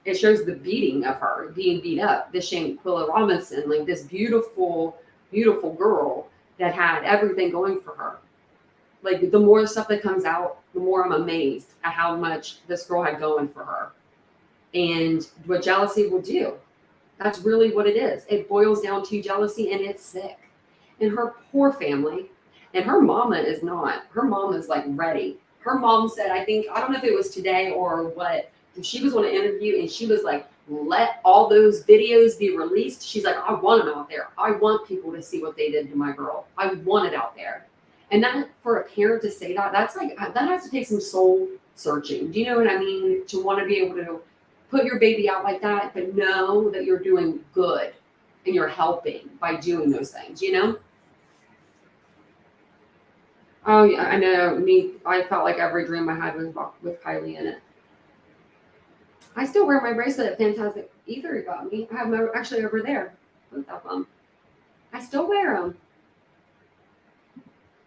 it shows the beating of her, being beat up. This Shanquella Robinson, like this beautiful, beautiful girl that had everything going for her. Like the more stuff that comes out, the more I'm amazed at how much this girl had going for her. And what jealousy will do. That's really what it is. It boils down to jealousy, and it's sick. And her poor family, and her mama is not. Her mom is like ready. Her mom said, I don't know if it was today or what, she was on an interview and she was like let all those videos be released. She's like, I want them out there. I want people to see what they did to my girl. I want it out there. And that, for a parent to say that, that's like, that has to take some soul searching. Do you know what I mean? To want to be able to put your baby out like that, but know that you're doing good and you're helping by doing those things, you know? Oh, yeah, I know. I felt like every dream I had was with Kylie in it. I still wear my bracelet at Fantastic Ether got me. I have my, actually over there, both of them. I still wear them.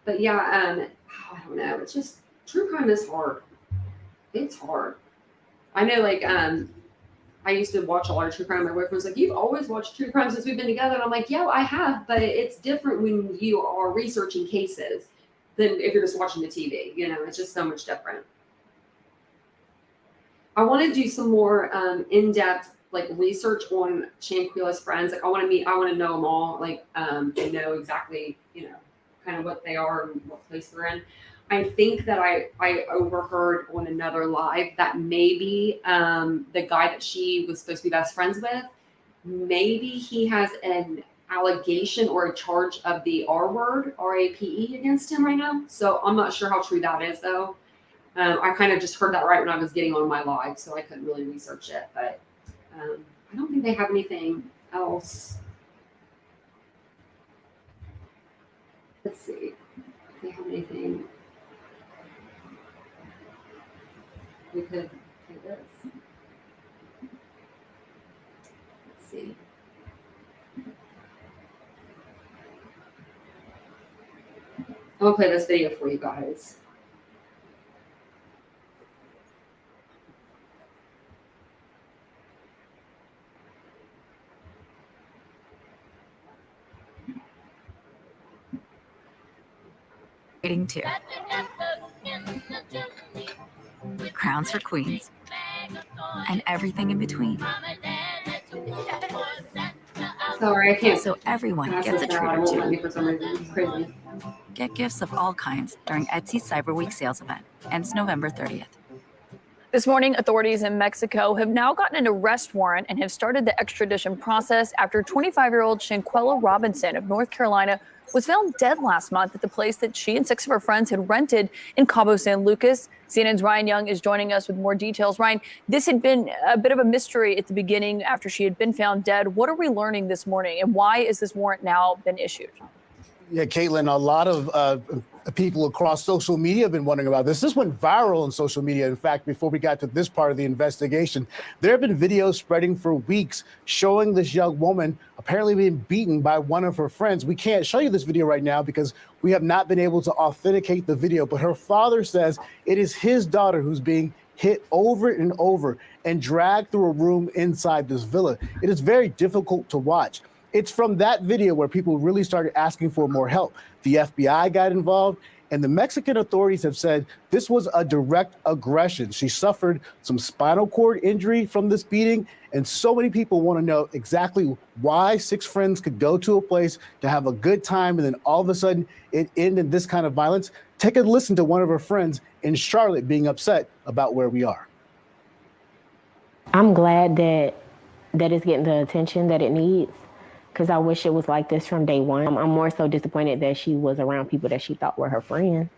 But yeah, I don't know. It's just, true crime is hard. It's hard. I know, like, I used to watch a lot of true crime. My boyfriend was like, you've always watched true crime since we've been together. And I'm like, yeah, I have, but it's different when you are researching cases than if you're just watching the TV. You know, it's just so much different. I want to do some more in-depth like research on Shanquella's friends. Like I want to know them all, like and know exactly, you know, kind of what they are and what place they're in. I think that I overheard on another live that maybe the guy that she was supposed to be best friends with, maybe he has an allegation or a charge of the R word, RAPE, against him right now. So I'm not sure how true that is though. I kind of just heard that right when I was getting on my live, so I couldn't really research it. But I don't think they have anything else. Let's see if they have anything. We could do this. Let's see. I'm gonna play this video for you guys. Too. Crowns for queens and everything in between. Sorry, I can't. So everyone gets a treat or two. For some reason. It's crazy. Get gifts of all kinds during Etsy's Cyber Week sales event. Ends November 30th. This morning, authorities in Mexico have now gotten an arrest warrant and have started the extradition process after 25-year-old Shanquella Robinson of North Carolina was found dead last month at the place that she and 6 of her friends had rented in Cabo San Lucas. CNN's Ryan Young is joining us with more details. Ryan, this had been a bit of a mystery at the beginning after she had been found dead. What are we learning this morning, and why is this warrant now been issued? Yeah, Caitlin, a lot of people across social media have been wondering about this. This went viral on social media. In fact, before we got to this part of the investigation, there have been videos spreading for weeks showing this young woman apparently being beaten by one of her friends. We can't show you this video right now because we have not been able to authenticate the video, but her father says it is his daughter who's being hit over and over and dragged through a room inside this villa. It is very difficult to watch. It's from that video where people really started asking for more help. The FBI got involved, and the Mexican authorities have said this was a direct aggression. She suffered some spinal cord injury from this beating, and so many people want to know exactly why 6 friends could go to a place to have a good time, and then all of a sudden it ended in this kind of violence. Take a listen to one of her friends in Charlotte being upset about where we are. I'm glad that it's getting the attention that it needs, because I wish it was like this from day one. I'm more so disappointed that she was around people that she thought were her friends.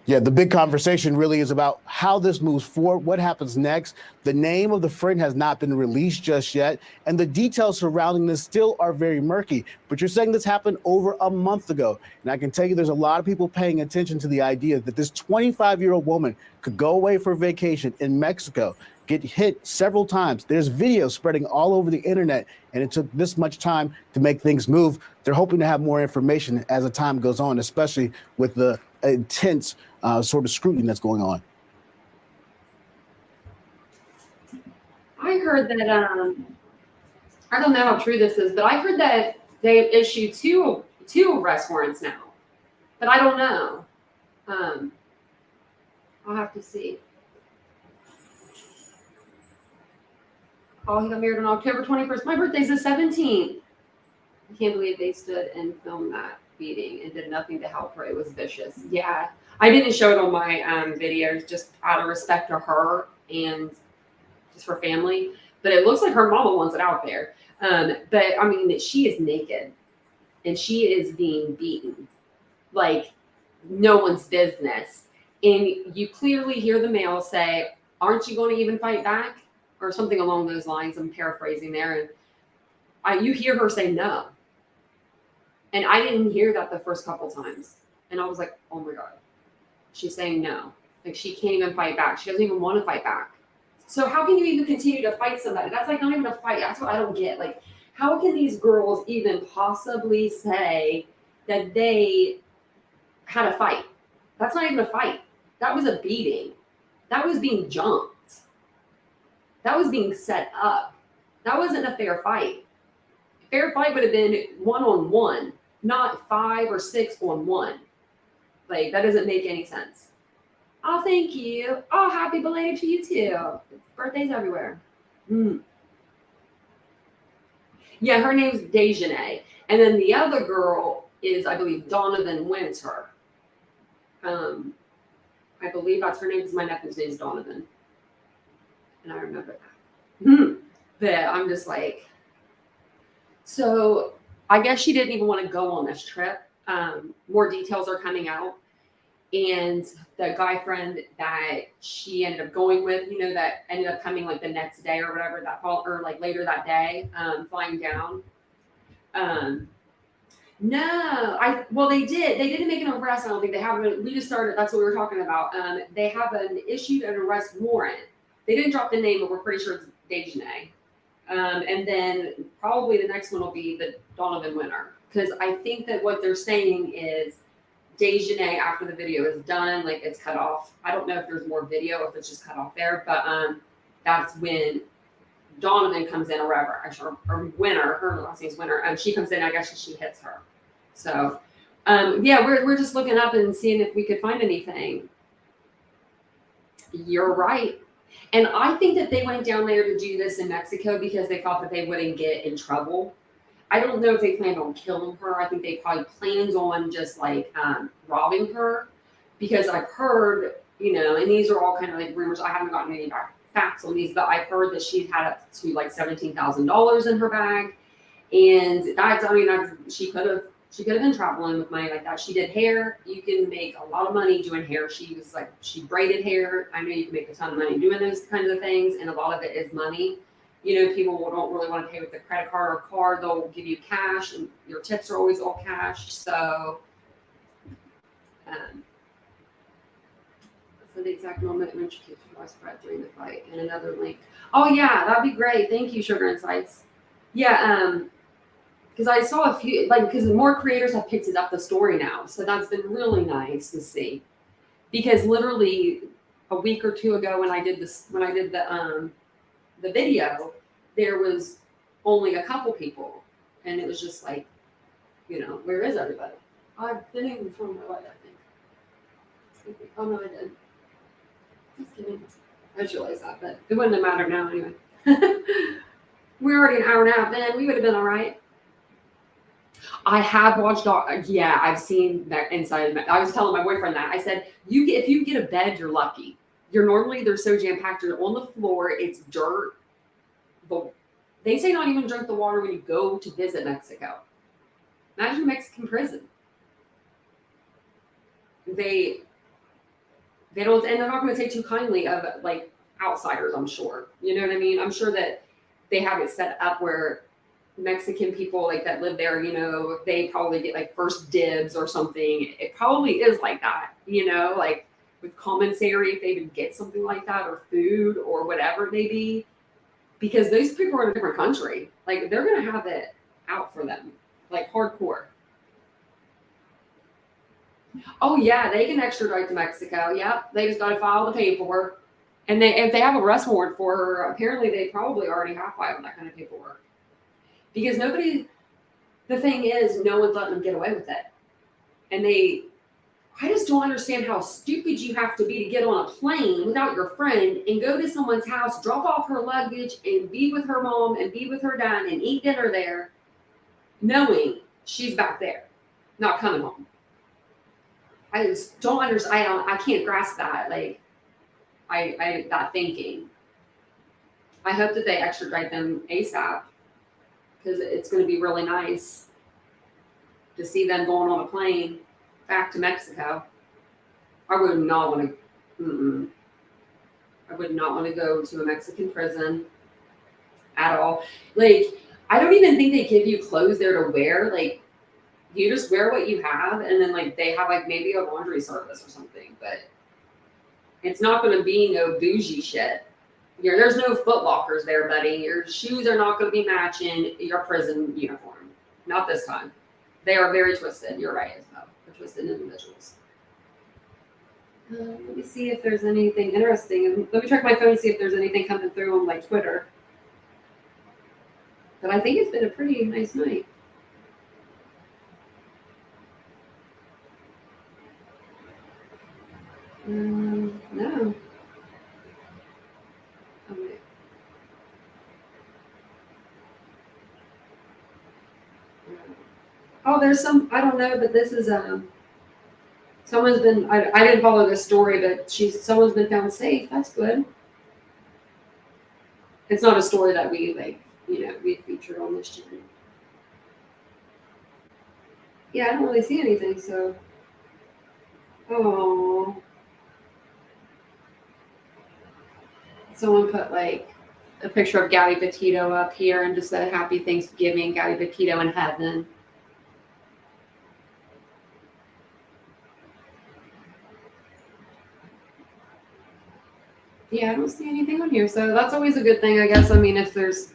Yeah, the big conversation really is about how this moves forward, what happens next. The name of the friend has not been released just yet, and the details surrounding this still are very murky. But you're saying this happened over a month ago. And I can tell you there's a lot of people paying attention to the idea that this 25-year-old woman could go away for vacation in Mexico, get hit several times. There's videos spreading all over the internet, and it took this much time to make things move. They're hoping to have more information as the time goes on, especially with the intense sort of scrutiny that's going on. I heard that, I don't know how true this is, but I heard that they issued two arrest warrants now, but I don't know. I'll have to see. Oh, he got married on October 21st. My birthday's the 17th. I can't believe they stood and filmed that beating and did nothing to help her. It was vicious. Yeah. I didn't show it on my videos just out of respect to her and just her family. but it looks like her mama wants it out there. But I mean, she is naked and she is being beaten like no one's business. And you clearly hear the male say, "Aren't you going to even fight back?" Or something along those lines. I'm paraphrasing there. And you hear her say no. And I didn't hear that the first couple times. And I was like, oh my God, she's saying no. Like she can't even fight back. She doesn't even want to fight back. So how can you even continue to fight somebody? That's like not even a fight. That's what I don't get. Like, how can these girls even possibly say that they had a fight? That's not even a fight. That was a beating. That was being jumped. That was being set up. That wasn't a fair fight. A fair fight would have been 1-on-1, not 5 or 6 on 1. Like, that doesn't make any sense. Oh, thank you. Oh, happy belated to you too. Birthdays everywhere. Yeah, her name's Dejanay. And then the other girl is, I believe, Donovan Winter. I believe that's her name because my nephew's name is Donovan. And I remember that. But I'm just like, so I guess she didn't even want to go on this trip. More details are coming out. And the guy friend that she ended up going with, you know, that ended up coming like the next day or whatever, that fall or like later that day, flying down. Well, they didn't make an arrest. I don't think they haven't. We just started. That's what we were talking about. They have issued an arrest warrant. They didn't drop the name, but we're pretty sure it's Dejanay. And then probably the next one will be the Donovan Winter, because I think that what they're saying is Dejanay, after the video is done, like it's cut off. I don't know if there's more video, if it's just cut off there, but that's when Donovan comes in, or whatever, or Winter, her last name's Winter, and she comes in. I guess she hits her. So, yeah, we're just looking up and seeing if we could find anything. You're right. And I think that they went down there to do this in Mexico because they thought that they wouldn't get in trouble. I don't know if they planned on killing her. I think they probably planned on just like robbing her, because I've heard, you know, and these are all kind of like rumors. I haven't gotten any facts on these, but I've heard that she's had up to like $17,000 in her bag. And that's, I mean, she could have been traveling with money like that. She did hair. You can make a lot of money doing hair. She braided hair. I know you can make a ton of money doing those kinds of things. And a lot of it is money. You know, people don't really want to pay with a credit card or card. They'll give you cash, and your tips are always all cash. So, so the exact moment when she keeps her spread during the fight, and another link. Oh yeah, that'd be great. Thank you, Sugar Insights. Yeah, because I saw a few, because more creators have picked it up the story now, so that's been really nice to see. Because literally a week or two ago, when I did the video, there was only a couple people, and it was just like, you know, where is everybody? I didn't even turn my light, I think. Oh no, I did. Just kidding. I just realized that, but it wouldn't have mattered now anyway. We're already an hour and a half in. We would have been all right. I have watched. Yeah, I've seen that inside. I was telling my boyfriend that. I said, if you get a bed, you're lucky. They're so jam packed. You're on the floor. It's dirt. But they say not even drink the water when you go to visit Mexico. Imagine a Mexican prison. They don't, and they're not going to take too kindly of like outsiders. I'm sure. You know what I mean? I'm sure that they have it set up where Mexican people like that live there, you know, they probably get like first dibs or something. It probably is like that, you know, like with commissary, if they even get something like that, or food or whatever it may be, because those people are in a different country. Like they're going to have it out for them, like hardcore. Oh yeah, they can extradite to Mexico. Yep, they just got to file the paperwork. And if they have a arrest warrant for her, apparently they probably already have filed that kind of paperwork. Because the thing is, no one's letting them get away with it. And I just don't understand how stupid you have to be to get on a plane without your friend and go to someone's house, drop off her luggage, and be with her mom and be with her dad and eat dinner there, knowing she's back there, not coming home. I just don't understand. I can't grasp that. Like, that thinking. I hope that they extradite them ASAP, because it's going to be really nice to see them going on a plane back to Mexico. I would not want to. I would not want to go to a Mexican prison at all. Like, I don't even think they give you clothes there to wear. Like, you just wear what you have, and then like they have like maybe a laundry service or something. But it's not going to be no bougie shit. There's no Foot Lockers there, buddy. Your shoes are not going to be matching your prison uniform. Not this time. They are very twisted. You're right, Isabel. They're twisted individuals. Let me see if there's anything interesting. Let me check my phone and see if there's anything coming through on like Twitter. But I think it's been a pretty nice night. No. Oh, wait. Oh, there's some, I don't know, but this is someone's been, I didn't follow this story, but someone's been found safe. That's good. It's not a story that we we featured on this channel. Yeah, I don't really see anything, so. Oh. Someone put like a picture of Gabby Petito up here and just said happy Thanksgiving, Gabby Petito in heaven. Yeah, I don't see anything on here, so that's always a good thing, I guess. I mean, if there's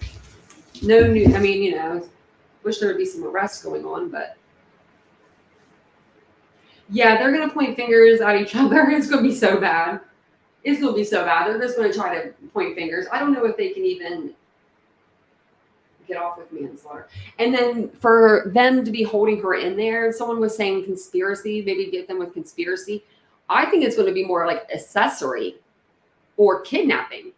no new, I mean, wish there would be some arrests going on, but yeah, they're gonna point fingers at each other. It's gonna be so bad. It's gonna be so bad. They're just gonna try to point fingers. I don't know if they can even get off with manslaughter. And then for them to be holding her in there, someone was saying conspiracy, maybe get them with conspiracy. I think it's going to be more like accessory or kidnapping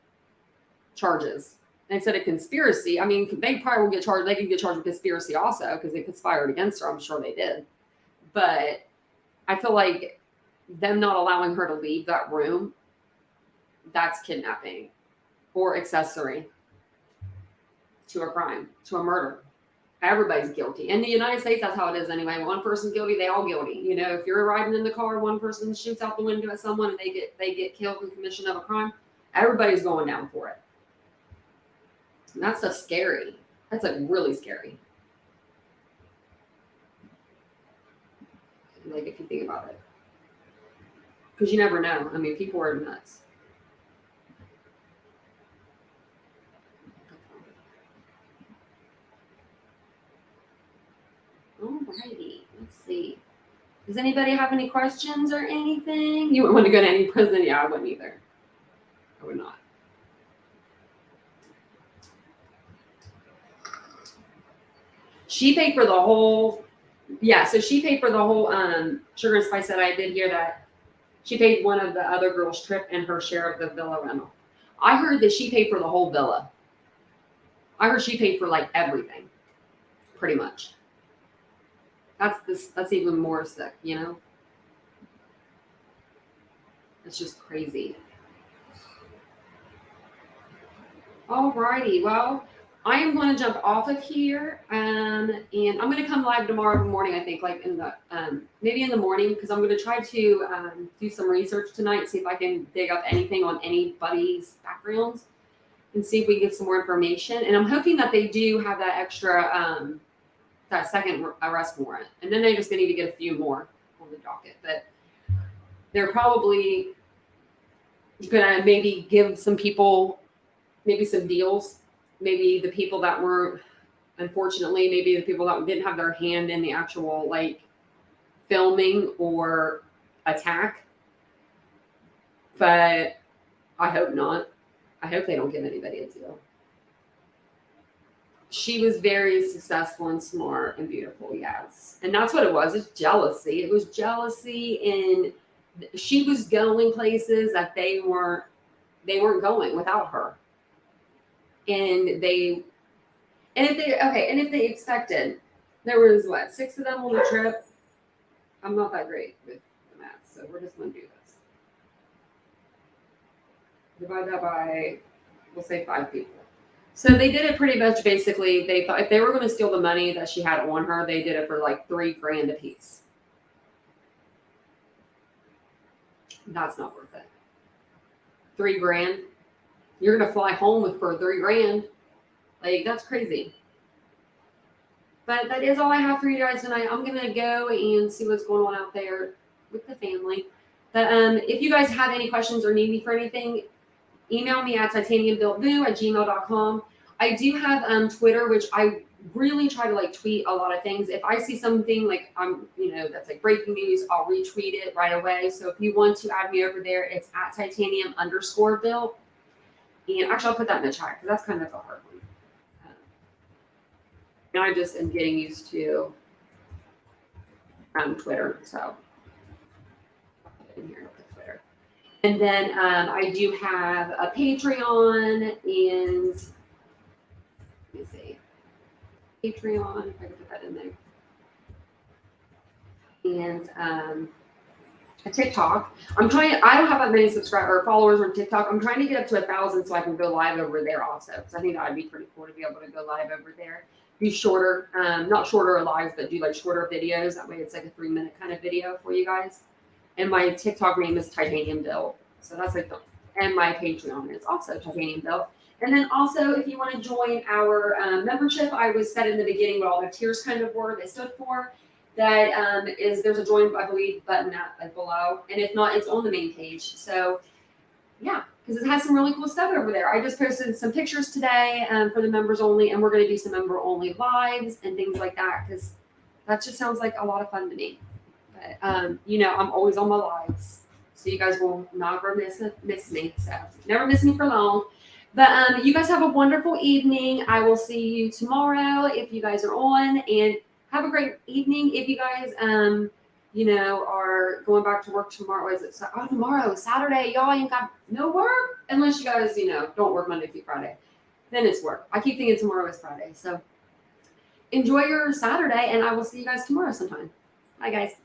charges instead of conspiracy. I mean, they probably will get charged. They can get charged with conspiracy also because they conspired against her. I'm sure they did. But I feel like them not allowing her to leave that room, that's kidnapping or accessory to a crime, to a murder. Everybody's guilty. In the United States, that's how it is anyway. One person's guilty, they all guilty. If you're riding in the car, one person shoots out the window at someone and they get killed in commission of a crime, everybody's going down for it. And that stuff's scary. That's like really scary. Like if you think about it. Because you never know. I mean, people are nuts. Alrighty, let's see. Does anybody have any questions or anything? You wouldn't want to go to any prison? Yeah, I wouldn't either. I would not. She paid for the whole, so she paid for the whole sugar and spice that I did hear that she paid one of the other girls' trip and her share of the villa rental. I heard that she paid for the whole villa. I heard she paid for like everything, pretty much. That's even more sick, It's just crazy. Alrighty, well, I am going to jump off of here, and I'm going to come live tomorrow morning. I think, like in the maybe in the morning, because I'm going to try to do some research tonight, see if I can dig up anything on anybody's backgrounds, and see if we can get some more information. And I'm hoping that they do have that extra. That second arrest warrant, and then they just need to get a few more on the docket. But they're probably gonna maybe give some people maybe some deals. Maybe the people that were, unfortunately, maybe the people that didn't have their hand in the actual like filming or attack. But I hope not. I hope they don't give anybody a deal. She was very successful and smart and beautiful, yes. And that's what it was. It's jealousy. It was jealousy, and she was going places that they weren't going without her. And if they expected, there was 6 of them on the trip. I'm not that great with the math, so we're just gonna do this. Divide that by we'll say 5 people. So they did it pretty much basically. They thought if they were going to steal the money that she had on her, they did it for like $3,000 a piece. That's not worth it. $3,000. You're going to fly home for $3,000. Like, that's crazy. But that is all I have for you guys tonight. I'm going to go and see what's going on out there with the family. But if you guys have any questions or need me for anything, email me at titaniumbuiltboo@gmail.com. I do have Twitter, which I really try to like tweet a lot of things. If I see something like that's like breaking news, I'll retweet it right away. So if you want to add me over there, it's at @titanium_built. And actually, I'll put that in the chat because that's kind of a hard one. And I just am getting used to Twitter, so I'll put it in here with Twitter. And then I do have a Patreon, and let me see, Patreon, if I can put that in there, and a TikTok. I don't have that many subscribers or followers on TikTok. I'm trying to get up to 1,000 so I can go live over there also, because I think that would be pretty cool to be able to go live over there. Do shorter, not shorter lives, but do like shorter videos. That way it's like a 3-minute kind of video for you guys. And my TikTok name is TitaniumBuilt. So that's like and my Patreon is also TitaniumBuilt. And then also, if you want to join our membership, I was said in the beginning what all the tiers kind of were, they stood for. That there's a join, I believe, button below. And if not, it's on the main page. So yeah, because it has some really cool stuff over there. I just posted some pictures today for the members only, and we're going to do some member only lives and things like that, because that just sounds like a lot of fun to me. But I'm always on my lives, so you guys will never miss me. So never miss me for long. But you guys have a wonderful evening. I will see you tomorrow if you guys are on, and have a great evening. If you guys are going back to work tomorrow, tomorrow, Saturday, y'all ain't got no work unless you guys, don't work Monday through Friday. Then it's work. I keep thinking tomorrow is Friday. So enjoy your Saturday, and I will see you guys tomorrow sometime. Bye, guys.